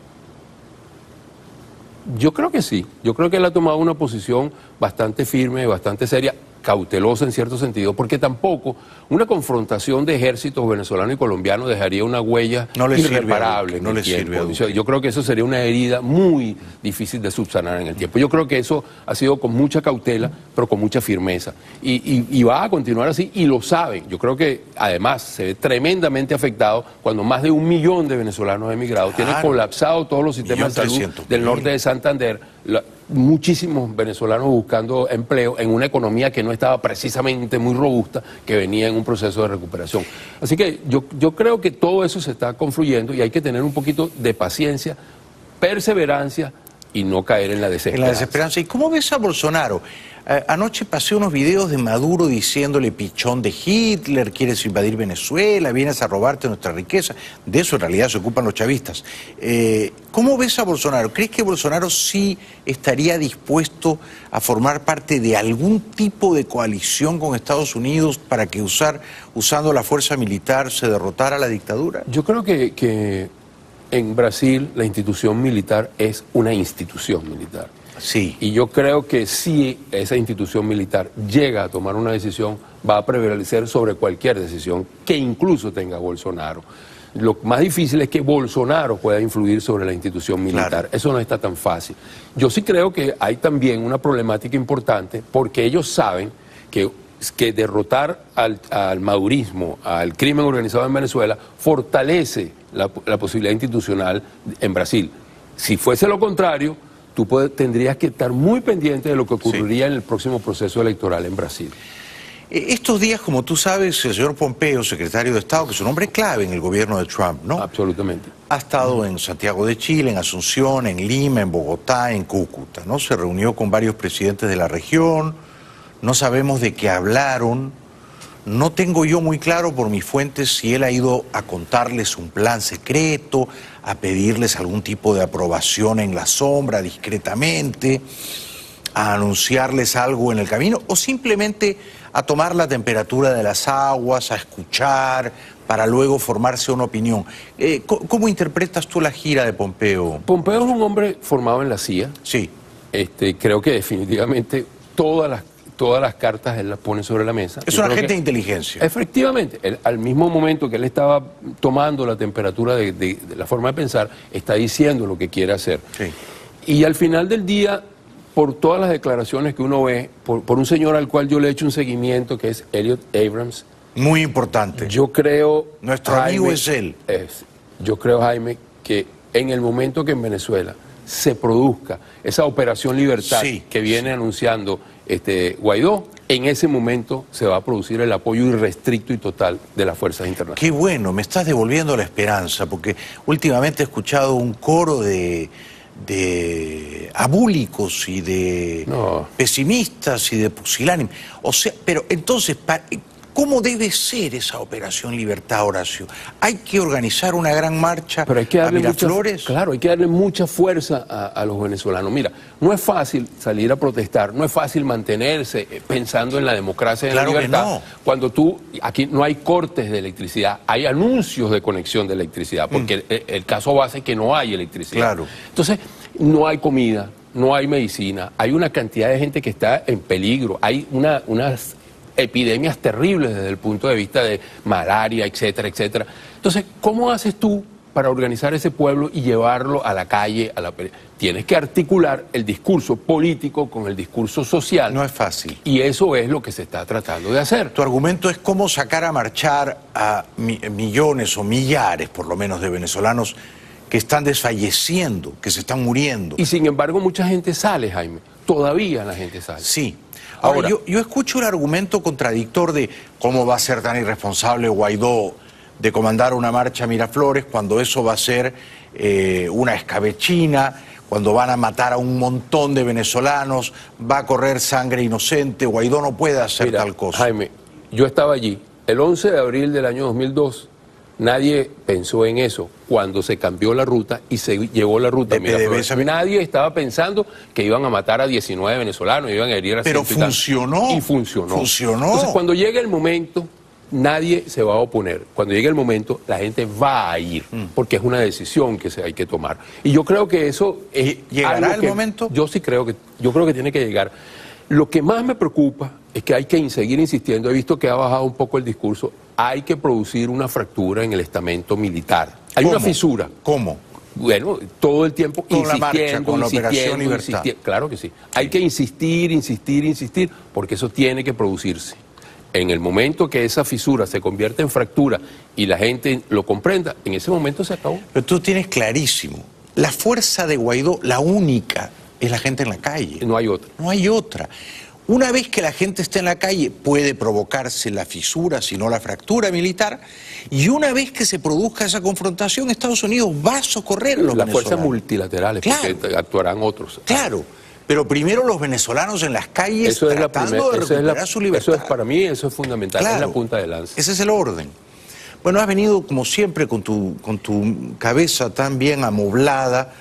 Yo creo que sí. Yo creo que él ha tomado una posición bastante firme, bastante seria, cautelosa en cierto sentido, porque tampoco una confrontación de ejércitos venezolano y colombiano dejaría una huella irreparable en el tiempo. Yo creo que eso sería una herida muy difícil de subsanar en el tiempo. Yo creo que eso ha sido con mucha cautela, pero con mucha firmeza. Y va a continuar así, y lo saben. Yo creo que además se ve tremendamente afectado cuando más de 1 millón de venezolanos emigrados tienen colapsado todos los sistemas de salud del norte de Santander. Muchísimos venezolanos buscando empleo en una economía que no estaba precisamente muy robusta, que venía en un proceso de recuperación. Así que yo creo que todo eso se está confluyendo y hay que tener un poquito de paciencia, perseverancia y no caer en la desesperanza. En la desesperanza. ¿Y cómo ves a Bolsonaro? Anoche pasé unos videos de Maduro diciéndole pichón de Hitler, quieres invadir Venezuela, vienes a robarte nuestra riqueza. De eso en realidad se ocupan los chavistas. ¿Cómo ves a Bolsonaro? ¿Crees que Bolsonaro sí estaría dispuesto a formar parte de algún tipo de coalición con Estados Unidos para que usando la fuerza militar se derrotara la dictadura? Yo creo que en Brasil la institución militar es una institución militar. Sí. Y yo creo que si esa institución militar llega a tomar una decisión, va a prevalecer sobre cualquier decisión que incluso tenga Bolsonaro. Lo más difícil es que Bolsonaro pueda influir sobre la institución militar. Claro. Eso no está tan fácil. Yo sí creo que hay también una problemática importante porque ellos saben que derrotar al madurismo, al crimen organizado en Venezuela, fortalece la posibilidad institucional en Brasil. Si fuese lo contrario, tú tendrías que estar muy pendiente de lo que ocurriría en el próximo proceso electoral en Brasil. Estos días, como tú sabes, el señor Pompeo, secretario de Estado, que es un hombre clave en el gobierno de Trump, ¿no? Absolutamente. Ha estado en Santiago de Chile, en Asunción, en Lima, en Bogotá, en Cúcuta, ¿no? Se reunió con varios presidentes de la región, no sabemos de qué hablaron, no tengo yo muy claro por mis fuentes si él ha ido a contarles un plan secreto, a pedirles algún tipo de aprobación en la sombra, discretamente, a anunciarles algo en el camino, o simplemente a tomar la temperatura de las aguas, a escuchar, para luego formarse una opinión. ¿Cómo interpretas tú la gira de Pompeo? Pompeo es un hombre formado en la CIA. Sí. Creo que definitivamente todas las cartas él las pone sobre la mesa. Es un agente de inteligencia. Efectivamente, él, al mismo momento que él estaba tomando la temperatura de la forma de pensar, está diciendo lo que quiere hacer. Sí. Y al final del día, por todas las declaraciones que uno ve, por un señor al cual yo le he hecho un seguimiento, que es Elliot Abrams. Muy importante. Yo creo... Nuestro amigo es él. Yo creo, Jaime, que en el momento que en Venezuela se produzca esa operación Libertad que viene anunciando Guaidó, en ese momento se va a producir el apoyo irrestricto y total de las fuerzas internacionales. Qué bueno, me estás devolviendo la esperanza, porque últimamente he escuchado un coro de abúlicos y de pesimistas y de pusilánimes. O sea, pero entonces, ¿cómo debe ser esa operación Libertad, Horacio? ¿Hay que organizar una gran marcha a Miraflores? Claro, hay que darle mucha fuerza a los venezolanos. Mira, no es fácil salir a protestar, no es fácil mantenerse pensando en la democracia y en la libertad. Cuando aquí no hay cortes de electricidad, hay anuncios de conexión de electricidad, porque el caso base es que no hay electricidad. Claro. Entonces, no hay comida, no hay medicina, hay una cantidad de gente que está en peligro, hay unas epidemias terribles desde el punto de vista de malaria, etcétera, etcétera. Entonces, ¿cómo haces tú para organizar ese pueblo y llevarlo a la calle? Tienes que articular el discurso político con el discurso social. No es fácil. Y eso es lo que se está tratando de hacer. Tu argumento es cómo sacar a marchar a millones o millares, por lo menos, de venezolanos que están desfalleciendo, que se están muriendo. Y sin embargo, mucha gente sale, Jaime. Todavía la gente sale. Sí. Ahora, yo escucho un argumento contradictor de cómo va a ser tan irresponsable Guaidó de comandar una marcha a Miraflores cuando eso va a ser una escabechina, cuando van a matar a un montón de venezolanos, va a correr sangre inocente, Guaidó no puede hacer tal cosa. Jaime, yo estaba allí. El 11 de abril del año 2002, nadie pensó en eso cuando se cambió la ruta y se llevó la ruta a Miraflores. Nadie estaba pensando que iban a matar a 19 venezolanos, iban a herir a 100 y tantos. Pero funcionó. Y funcionó. Funcionó. Entonces, cuando llegue el momento, nadie se va a oponer. Cuando llegue el momento, la gente va a ir, porque es una decisión que hay que tomar. Y yo creo que eso es... ¿Llegará el momento? Yo creo que tiene que llegar. Lo que más me preocupa es que hay que seguir insistiendo. He visto que ha bajado un poco el discurso. Hay que producir una fractura en el estamento militar. Hay una fisura. ¿Cómo? Bueno, todo el tiempo con la marcha, con la operación Libertad. Claro que sí. Hay que insistir, porque eso tiene que producirse. En el momento que esa fisura se convierte en fractura y la gente lo comprenda, en ese momento se acabó. Pero tú tienes clarísimo, la fuerza de Guaidó, la única, es la gente en la calle. No hay otra. No hay otra. Una vez que la gente está en la calle puede provocarse la fisura, si no la fractura militar, y una vez que se produzca esa confrontación, Estados Unidos va a socorrer a los las fuerzas venezolanos. multilaterales, Claro. porque actuarán otros. Claro, pero primero los venezolanos en las calles tratando de recuperar su libertad. Eso es, para mí eso es fundamental, Claro. es la punta de lanza. Ese es el orden. Bueno, has venido como siempre con tu cabeza tan bien amoblada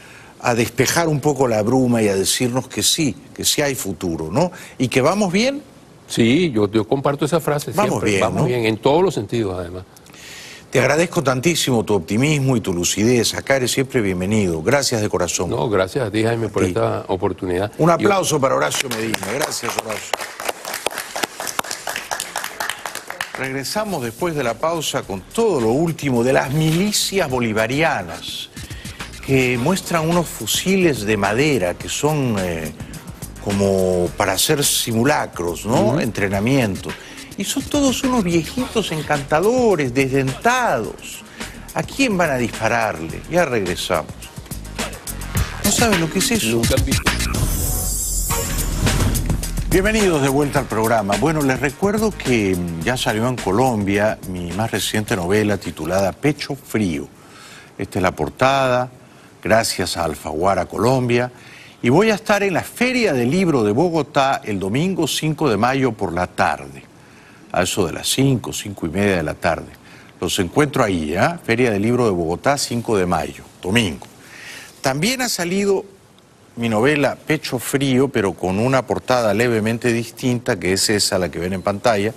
a despejar un poco la bruma y a decirnos que sí hay futuro, ¿no? Y que vamos bien. Sí, yo comparto esa frase Vamos siempre. bien, Vamos ¿no? bien, en todos los sentidos además. Te agradezco tantísimo tu optimismo y tu lucidez. Acá eres siempre bienvenido. Gracias de corazón. No, gracias a ti, Jaime, por esta oportunidad. Un aplauso para Horacio Medina. Gracias, Horacio. Regresamos después de la pausa con todo lo último de las milicias bolivarianas, que muestran unos fusiles de madera que son como para hacer simulacros, ¿no? Entrenamiento. Y son todos unos viejitos encantadores, desdentados. ¿A quién van a dispararle? Ya regresamos. ¿No saben lo que es eso? Nunca han visto. Bienvenidos de vuelta al programa. Bueno, les recuerdo que ya salió en Colombia mi más reciente novela titulada Pecho Frío. Esta es la portada, gracias a Alfaguara Colombia. Y voy a estar en la Feria del Libro de Bogotá el domingo 5 de mayo por la tarde. A eso de las 5:30 de la tarde. Los encuentro ahí, ¿eh? Feria del Libro de Bogotá, 5 de mayo, domingo. También ha salido mi novela Pecho Frío, pero con una portada levemente distinta, que es esa, la que ven en pantalla,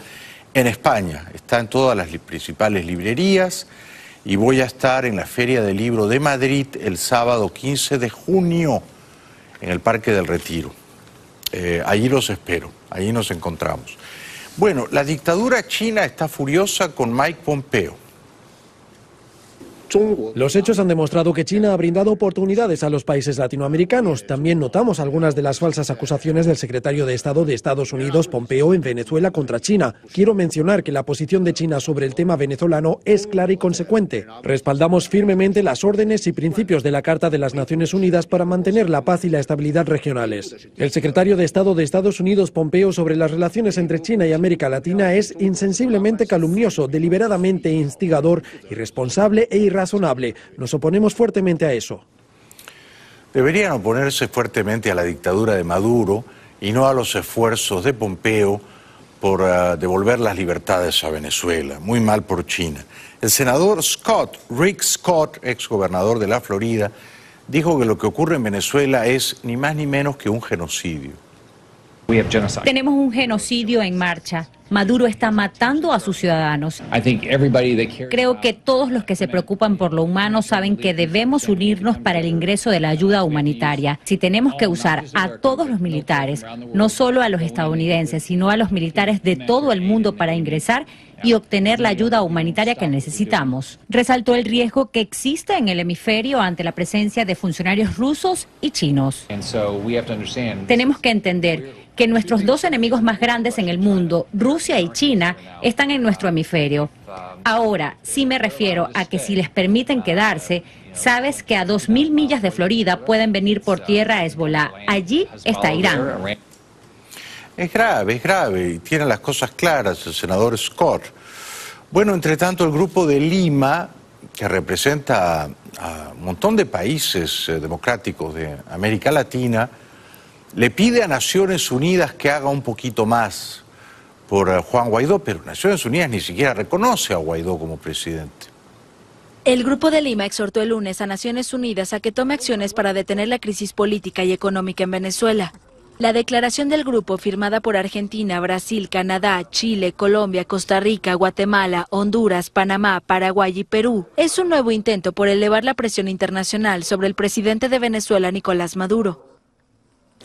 en España. Está en todas las principales librerías y voy a estar en la Feria del Libro de Madrid el sábado 15 de junio en el Parque del Retiro. Allí los espero, allí nos encontramos. Bueno, la dictadura china está furiosa con Mike Pompeo. Los hechos han demostrado que China ha brindado oportunidades a los países latinoamericanos. También notamos algunas de las falsas acusaciones del secretario de Estado de Estados Unidos, Pompeo, en Venezuela contra China. Quiero mencionar que la posición de China sobre el tema venezolano es clara y consecuente. Respaldamos firmemente las órdenes y principios de la Carta de las Naciones Unidas para mantener la paz y la estabilidad regionales. El secretario de Estado de Estados Unidos, Pompeo, sobre las relaciones entre China y América Latina es insensiblemente calumnioso, deliberadamente instigador, irresponsable e irrazonable. Nos oponemos fuertemente a eso. Deberían oponerse fuertemente a la dictadura de Maduro y no a los esfuerzos de Pompeo por devolver las libertades a Venezuela. Muy mal por China. El senador Rick Scott, exgobernador de la Florida, dijo que lo que ocurre en Venezuela es ni más ni menos que un genocidio. Tenemos un genocidio en marcha. Maduro está matando a sus ciudadanos. Creo que todos los que se preocupan por lo humano saben que debemos unirnos para el ingreso de la ayuda humanitaria. Si tenemos que usar a todos los militares, no solo a los estadounidenses, sino a los militares de todo el mundo para ingresar y obtener la ayuda humanitaria que necesitamos. Resaltó el riesgo que existe en el hemisferio ante la presencia de funcionarios rusos y chinos. Tenemos que entender que nuestros dos enemigos más grandes en el mundo, Rusia y China, están en nuestro hemisferio. Ahora, sí me refiero a que si les permiten quedarse, sabes que a 2.000 millas de Florida pueden venir por tierra a Hezbollah. Allí está Irán. Es grave, y tiene las cosas claras el senador Scott. Bueno, entre tanto, el Grupo de Lima, que representa a un montón de países democráticos de América Latina, le pide a Naciones Unidas que haga un poquito más por Juan Guaidó, pero Naciones Unidas ni siquiera reconoce a Guaidó como presidente. El Grupo de Lima exhortó el lunes a Naciones Unidas a que tome acciones para detener la crisis política y económica en Venezuela. La declaración del grupo, firmada por Argentina, Brasil, Canadá, Chile, Colombia, Costa Rica, Guatemala, Honduras, Panamá, Paraguay y Perú, es un nuevo intento por elevar la presión internacional sobre el presidente de Venezuela, Nicolás Maduro.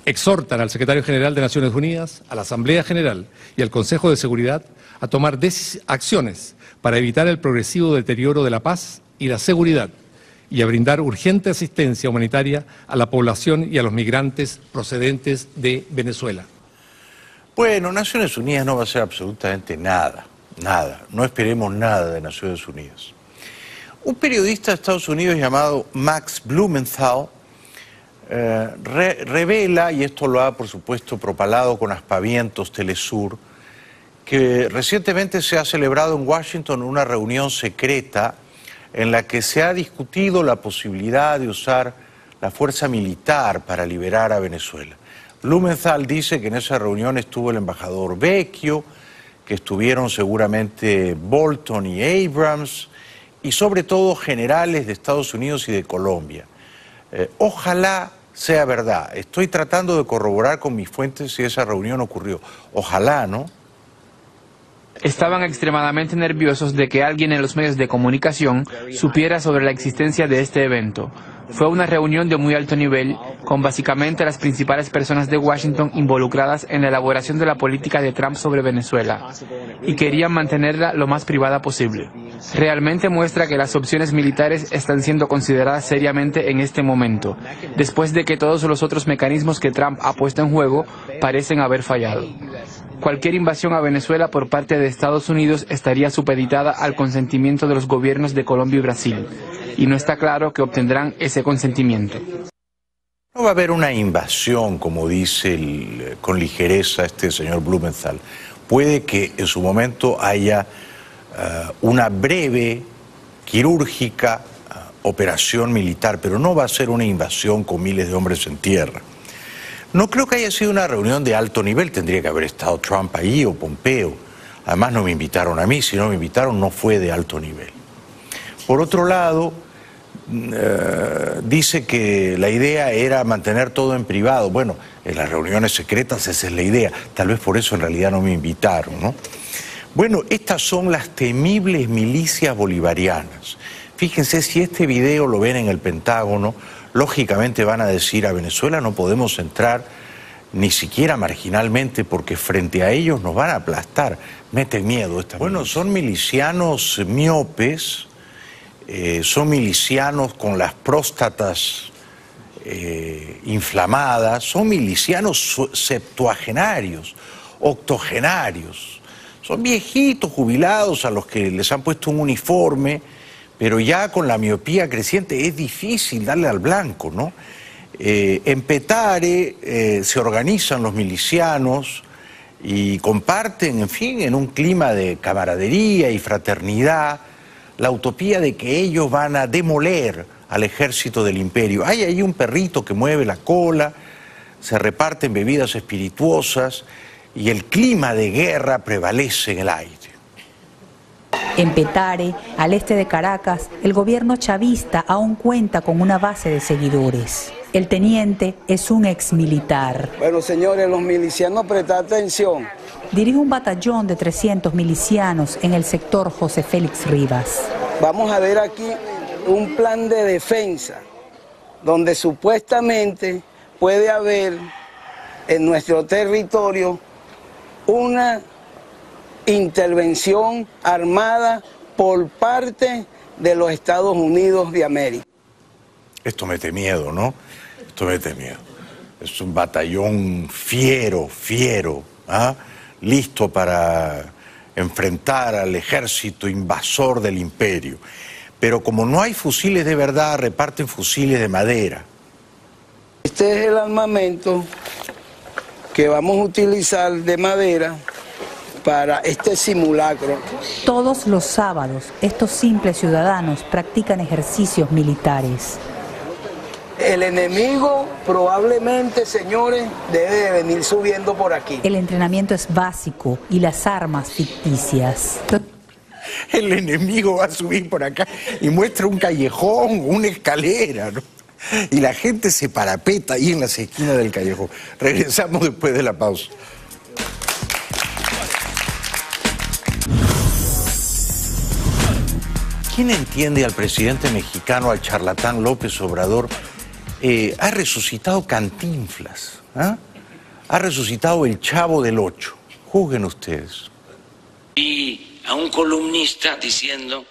Exhortan al secretario general de Naciones Unidas, a la Asamblea General y al Consejo de Seguridad a tomar acciones para evitar el progresivo deterioro de la paz y la seguridad y a brindar urgente asistencia humanitaria a la población y a los migrantes procedentes de Venezuela. Bueno, Naciones Unidas no va a hacer absolutamente nada. No esperemos nada de Naciones Unidas. Un periodista de Estados Unidos llamado Max Blumenthal revela, y esto lo ha por supuesto propalado con aspavientos Telesur, que recientemente se ha celebrado en Washington una reunión secreta en la que se ha discutido la posibilidad de usar la fuerza militar para liberar a Venezuela. Blumenthal dice que en esa reunión estuvo el embajador Vecchio, que estuvieron seguramente Bolton y Abrams, y sobre todo generales de Estados Unidos y de Colombia. Ojalá sea verdad. Estoy tratando de corroborar con mis fuentes si esa reunión ocurrió. Ojalá, ¿no? Estaban extremadamente nerviosos de que alguien en los medios de comunicación supiera sobre la existencia de este evento. Fue una reunión de muy alto nivel, con básicamente las principales personas de Washington involucradas en la elaboración de la política de Trump sobre Venezuela, y querían mantenerla lo más privada posible. Realmente muestra que las opciones militares están siendo consideradas seriamente en este momento, después de que todos los otros mecanismos que Trump ha puesto en juego parecen haber fallado. Cualquier invasión a Venezuela por parte de Estados Unidos estaría supeditada al consentimiento de los gobiernos de Colombia y Brasil, y no está claro que obtendrán ese consentimiento. No va a haber una invasión, como dice con ligereza este señor Blumenthal. Puede que en su momento haya una breve, quirúrgica operación militar, pero no va a ser una invasión con miles de hombres en tierra. No creo que haya sido una reunión de alto nivel, tendría que haber estado Trump allí o Pompeo. Además no me invitaron a mí, si no me invitaron no fue de alto nivel. Por otro lado, dice que la idea era mantener todo en privado. Bueno, en las reuniones secretas esa es la idea, tal vez por eso en realidad no me invitaron, ¿no? Bueno, estas son las temibles milicias bolivarianas. Fíjense, si este video lo ven en el Pentágono, lógicamente van a decir a Venezuela no podemos entrar ni siquiera marginalmente porque frente a ellos nos van a aplastar. Mete miedo esta. Bueno, son milicianos miopes, son milicianos con las próstatas inflamadas, son milicianos septuagenarios, octogenarios, son viejitos jubilados a los que les han puesto un uniforme, pero ya con la miopía creciente es difícil darle al blanco, ¿no? En Petare se organizan los milicianos y comparten, en fin, en un clima de camaradería y fraternidad, la utopía de que ellos van a demoler al ejército del imperio. Hay ahí un perrito que mueve la cola, se reparten bebidas espirituosas y el clima de guerra prevalece en el aire. En Petare, al este de Caracas, el gobierno chavista aún cuenta con una base de seguidores. El teniente es un exmilitar. Bueno, señores, los milicianos, prestad atención. Dirige un batallón de 300 milicianos en el sector José Félix Rivas. Vamos a ver aquí un plan de defensa, donde supuestamente puede haber en nuestro territorio una intervención armada por parte de los Estados Unidos de América. Esto mete miedo, ¿no? Esto mete miedo. Es un batallón fiero, ¿ah? Listo para enfrentar al ejército invasor del imperio. Pero como no hay fusiles de verdad, reparten fusiles de madera. Este es el armamento que vamos a utilizar de madera para este simulacro. Todos los sábados, estos simples ciudadanos practican ejercicios militares. El enemigo probablemente, señores, debe de venir subiendo por aquí. El entrenamiento es básico y las armas ficticias. El enemigo va a subir por acá y muestra un callejón, una escalera, ¿no? Y la gente se parapeta ahí en las esquinas del callejón. Regresamos después de la pausa. ¿Quién entiende al presidente mexicano, al charlatán López Obrador? Ha resucitado Cantinflas, ¿eh? Ha resucitado el Chavo del Ocho. Juzguen ustedes. Y a un columnista diciendo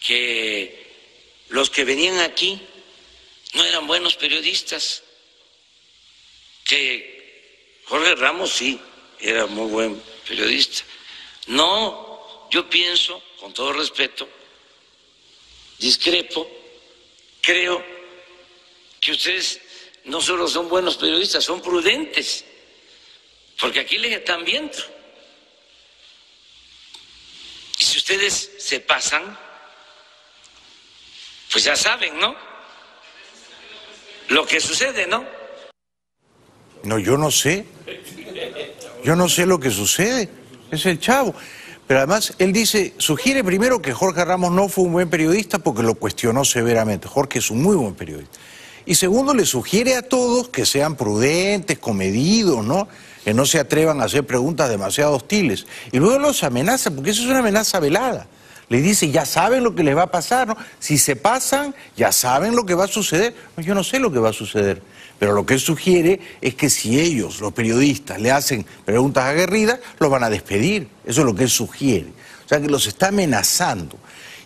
que los que venían aquí no eran buenos periodistas, que Jorge Ramos sí era muy buen periodista. No, yo pienso, con todo respeto, discrepo, creo que ustedes no solo son buenos periodistas, son prudentes, porque aquí les están viendo. Y si ustedes se pasan, pues ya saben, ¿no? Lo que sucede, ¿no? No, yo no sé. Yo no sé lo que sucede. Es el Chavo. Pero además, él dice, sugiere primero que Jorge Ramos no fue un buen periodista porque lo cuestionó severamente. Jorge es un muy buen periodista. Y segundo, le sugiere a todos que sean prudentes, comedidos, ¿no? Que no se atrevan a hacer preguntas demasiado hostiles. Y luego los amenaza, porque eso es una amenaza velada. Le dice, ya saben lo que les va a pasar, ¿no? Si se pasan, ya saben lo que va a suceder. No, yo no sé lo que va a suceder. Pero lo que él sugiere es que si ellos, los periodistas, le hacen preguntas aguerridas, los van a despedir. Eso es lo que él sugiere. O sea, que los está amenazando.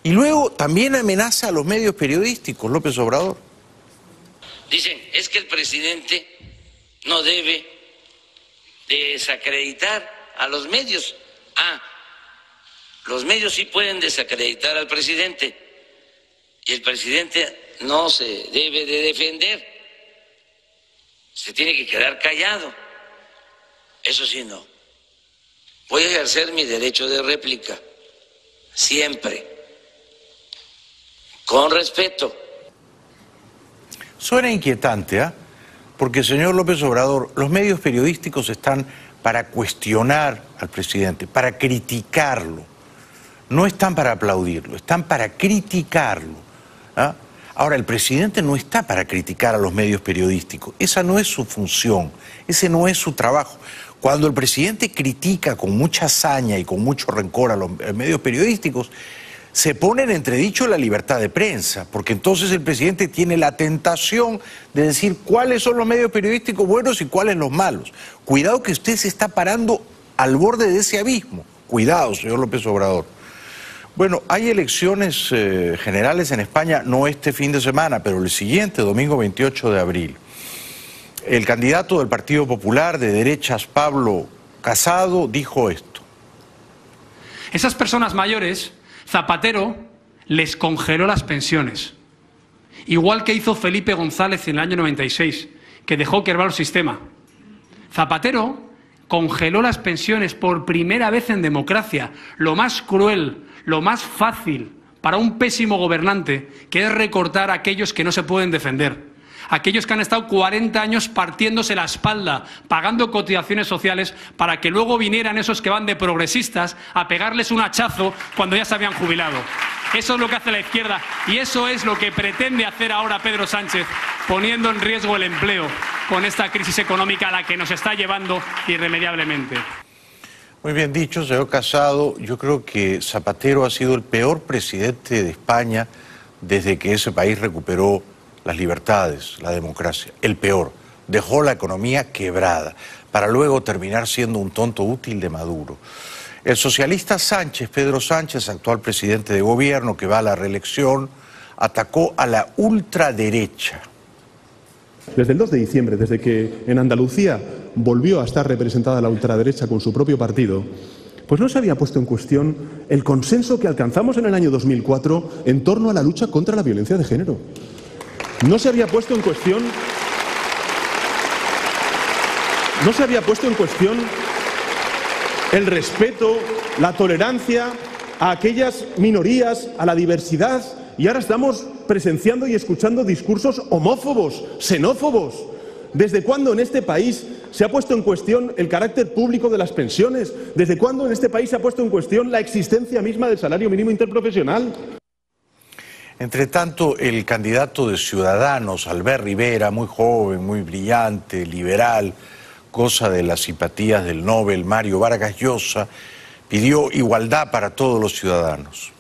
Y luego también amenaza a los medios periodísticos, López Obrador. Dicen, es que el presidente no debe desacreditar a los medios. Los medios sí pueden desacreditar al presidente y el presidente no se debe de defender, se tiene que quedar callado. Eso sí, no. Voy a ejercer mi derecho de réplica, siempre, con respeto. Suena inquietante, ¿ah? Porque, señor López Obrador, los medios periodísticos están para cuestionar al presidente, para criticarlo. No están para aplaudirlo, están para criticarlo. ¿Ah? Ahora, el presidente no está para criticar a los medios periodísticos. Esa no es su función, ese no es su trabajo. Cuando el presidente critica con mucha hazaña y con mucho rencor a los medios periodísticos, se pone en entredicho la libertad de prensa, porque entonces el presidente tiene la tentación de decir cuáles son los medios periodísticos buenos y cuáles los malos. Cuidado que usted se está parando al borde de ese abismo. Cuidado, señor López Obrador. Bueno, hay elecciones generales en España, no este fin de semana, pero el siguiente, domingo 28 de abril. El candidato del Partido Popular de derechas, Pablo Casado, dijo esto. Esas personas mayores, Zapatero les congeló las pensiones. Igual que hizo Felipe González en el año 96, que dejó quebrar el sistema. Zapatero congeló las pensiones por primera vez en democracia, lo más cruel, lo más fácil para un pésimo gobernante, que es recortar a aquellos que no se pueden defender. Aquellos que han estado 40 años partiéndose la espalda, pagando cotizaciones sociales, para que luego vinieran esos que van de progresistas a pegarles un hachazo cuando ya se habían jubilado. Eso es lo que hace la izquierda y eso es lo que pretende hacer ahora Pedro Sánchez, poniendo en riesgo el empleo con esta crisis económica a la que nos está llevando irremediablemente. Muy bien dicho, señor Casado. Yo creo que Zapatero ha sido el peor presidente de España desde que ese país recuperó las libertades, la democracia. El peor. Dejó la economía quebrada para luego terminar siendo un tonto útil de Maduro. El socialista Sánchez, Pedro Sánchez, actual presidente de gobierno que va a la reelección, atacó a la ultraderecha. Desde el 2 de diciembre, desde que en Andalucía volvió a estar representada la ultraderecha con su propio partido, pues no se había puesto en cuestión el consenso que alcanzamos en el año 2004 en torno a la lucha contra la violencia de género. No se había puesto en cuestión el respeto, la tolerancia a aquellas minorías, a la diversidad, y ahora estamos presenciando y escuchando discursos homófobos, xenófobos. ¿Desde cuándo en este país se ha puesto en cuestión el carácter público de las pensiones? ¿Desde cuándo en este país se ha puesto en cuestión la existencia misma del salario mínimo interprofesional? Entre tanto, el candidato de Ciudadanos, Albert Rivera, muy joven, muy brillante, liberal, goza de las simpatías del Nobel Mario Vargas Llosa, pidió igualdad para todos los ciudadanos.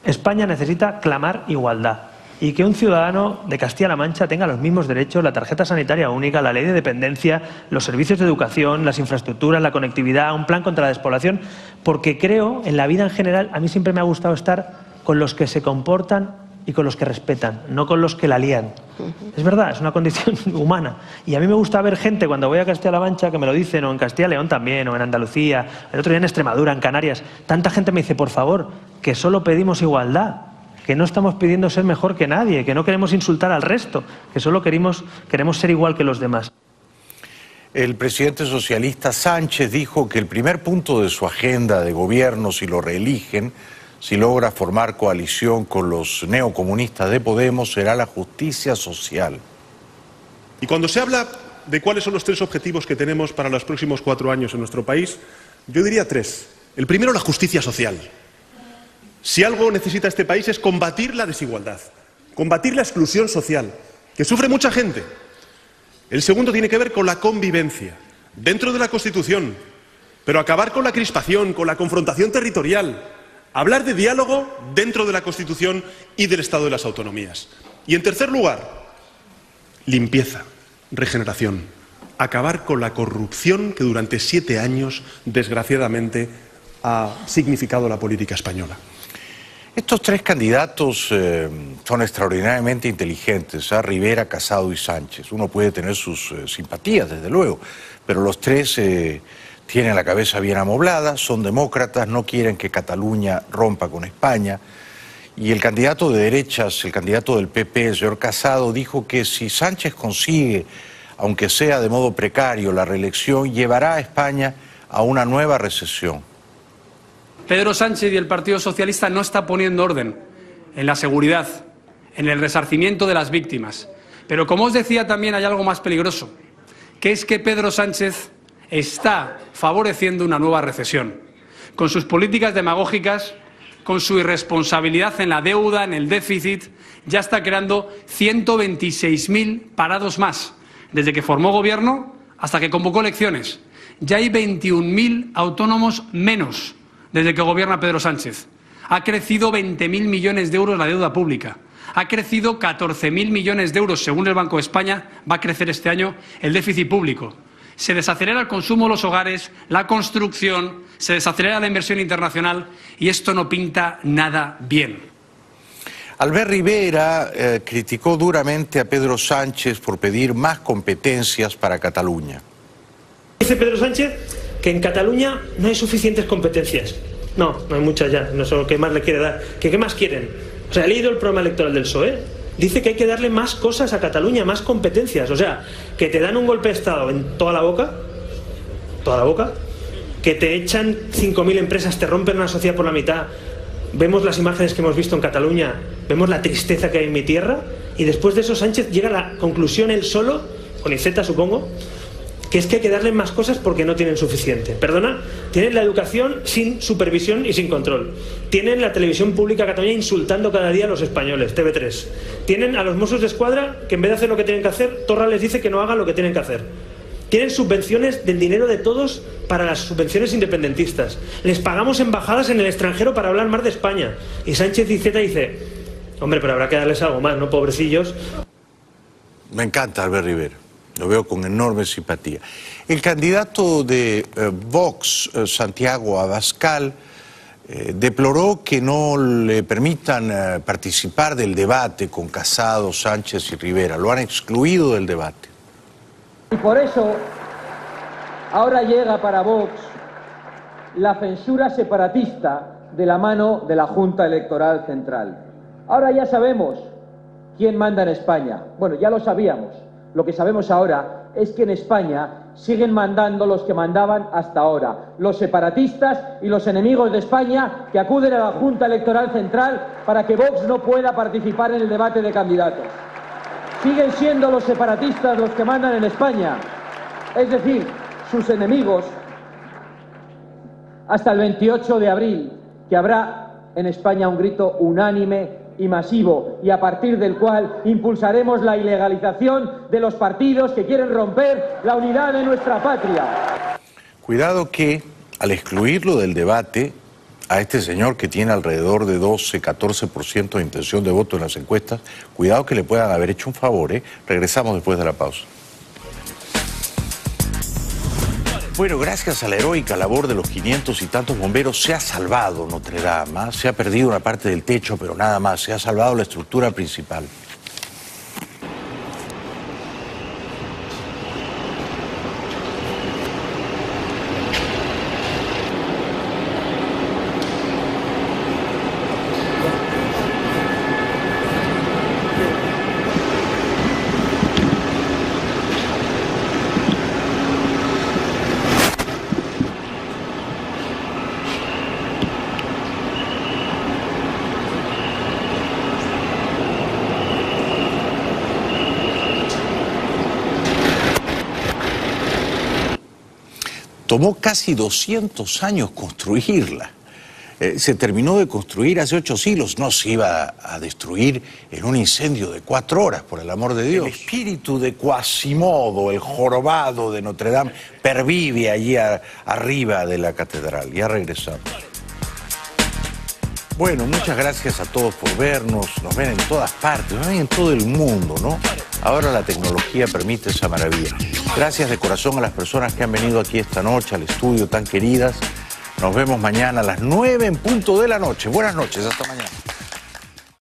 España necesita clamar igualdad y que un ciudadano de Castilla-La Mancha tenga los mismos derechos, la tarjeta sanitaria única, la ley de dependencia, los servicios de educación, las infraestructuras, la conectividad, un plan contra la despoblación, porque creo, en la vida en general, a mí siempre me ha gustado estar con los que se comportan y con los que respetan, no con los que la lían. Es verdad, es una condición humana. Y a mí me gusta ver gente, cuando voy a Castilla-La Mancha, que me lo dicen, o en Castilla y León también, o en Andalucía, el otro día en Extremadura, en Canarias, tanta gente me dice, por favor, que solo pedimos igualdad, que no estamos pidiendo ser mejor que nadie, que no queremos insultar al resto, que solo queremos ser igual que los demás. El presidente socialista Sánchez dijo que el primer punto de su agenda de gobierno, si lo reeligen, si logra formar coalición con los neocomunistas de Podemos, será la justicia social. Y cuando se habla de cuáles son los 3 objetivos que tenemos para los próximos 4 años en nuestro país, yo diría 3. El primero, la justicia social. Si algo necesita este país es combatir la desigualdad, combatir la exclusión social, que sufre mucha gente. El segundo tiene que ver con la convivencia, dentro de la Constitución, pero acabar con la crispación, con la confrontación territorial, hablar de diálogo dentro de la Constitución y del Estado de las autonomías. Y en tercer lugar, limpieza, regeneración, acabar con la corrupción que durante 7 años, desgraciadamente, ha significado la política española. Estos 3 candidatos son extraordinariamente inteligentes, Rivera, Casado y Sánchez. Uno puede tener sus simpatías, desde luego, pero los 3 tienen la cabeza bien amoblada, son demócratas, no quieren que Cataluña rompa con España. Y el candidato de derechas, el candidato del PP, el señor Casado, dijo que si Sánchez consigue, aunque sea de modo precario, la reelección, llevará a España a una nueva recesión. Pedro Sánchez y el Partido Socialista no está poniendo orden en la seguridad, en el resarcimiento de las víctimas. Pero como os decía, también hay algo más peligroso, que es que Pedro Sánchez está favoreciendo una nueva recesión. Con sus políticas demagógicas, con su irresponsabilidad en la deuda, en el déficit, ya está creando 126.000 parados más, desde que formó gobierno hasta que convocó elecciones. Ya hay 21.000 autónomos menos desde que gobierna Pedro Sánchez. Ha crecido 20.000 millones de euros la deuda pública. Ha crecido 14.000 millones de euros, según el Banco de España, va a crecer este año el déficit público. Se desacelera el consumo de los hogares, la construcción, se desacelera la inversión internacional y esto no pinta nada bien. Albert Rivera criticó duramente a Pedro Sánchez por pedir más competencias para Cataluña. Dice Pedro Sánchez que en Cataluña no hay suficientes competencias. No hay muchas ya, no sé lo que más le quiere dar. ¿Qué más quieren? O sea, he leído el programa electoral del PSOE. Dice que hay que darle más cosas a Cataluña, más competencias. O sea, que te dan un golpe de Estado en toda la boca, que te echan 5.000 empresas, te rompen una sociedad por la mitad. Vemos las imágenes que hemos visto en Cataluña, vemos la tristeza que hay en mi tierra, y después de eso Sánchez llega a la conclusión él solo, con Iceta supongo, que es que hay que darle más cosas porque no tienen suficiente. Perdona, tienen la educación sin supervisión y sin control. Tienen la televisión pública de Cataluña insultando cada día a los españoles, TV3. Tienen a los Mossos de Escuadra que en vez de hacer lo que tienen que hacer, Torra les dice que no hagan lo que tienen que hacer. Tienen subvenciones del dinero de todos para las subvenciones independentistas. Les pagamos embajadas en el extranjero para hablar más de España. Y Sánchez y Zeta dice, hombre, pero habrá que darles algo más, ¿no, pobrecillos? Me encanta Albert Rivera. Lo veo con enorme simpatía. El candidato de Vox, Santiago Abascal, deploró que no le permitan participar del debate con Casado, Sánchez y Rivera. Lo han excluido del debate. Y por eso ahora llega para Vox la censura separatista de la mano de la Junta Electoral Central. Ahora ya sabemos quién manda en España. Bueno, ya lo sabíamos. Lo que sabemos ahora es que en España siguen mandando los que mandaban hasta ahora, los separatistas y los enemigos de España que acuden a la Junta Electoral Central para que Vox no pueda participar en el debate de candidatos. Siguen siendo los separatistas los que mandan en España, es decir, sus enemigos, hasta el 28 de abril, que habrá en España un grito unánime y masivo, y a partir del cual impulsaremos la ilegalización de los partidos que quieren romper la unidad de nuestra patria. Cuidado que, al excluirlo del debate, a este señor que tiene alrededor de 12-14% de intención de voto en las encuestas, cuidado que le puedan haber hecho un favor, ¿eh? Regresamos después de la pausa. Bueno, gracias a la heroica labor de los 500 y tantos bomberos se ha salvado Notre Dame, se ha perdido una parte del techo, pero nada más, se ha salvado la estructura principal. Tomó casi 200 años construirla. Se terminó de construir hace 8 siglos, no se iba a destruir en un incendio de 4 horas, por el amor de Dios. El espíritu de Quasimodo, el jorobado de Notre Dame, pervive allí arriba de la catedral. Ya regresamos. Bueno, muchas gracias a todos por vernos, nos ven en todas partes, nos ven en todo el mundo, ¿no? Ahora la tecnología permite esa maravilla. Gracias de corazón a las personas que han venido aquí esta noche al estudio tan queridas. Nos vemos mañana a las 9 en punto de la noche. Buenas noches, hasta mañana.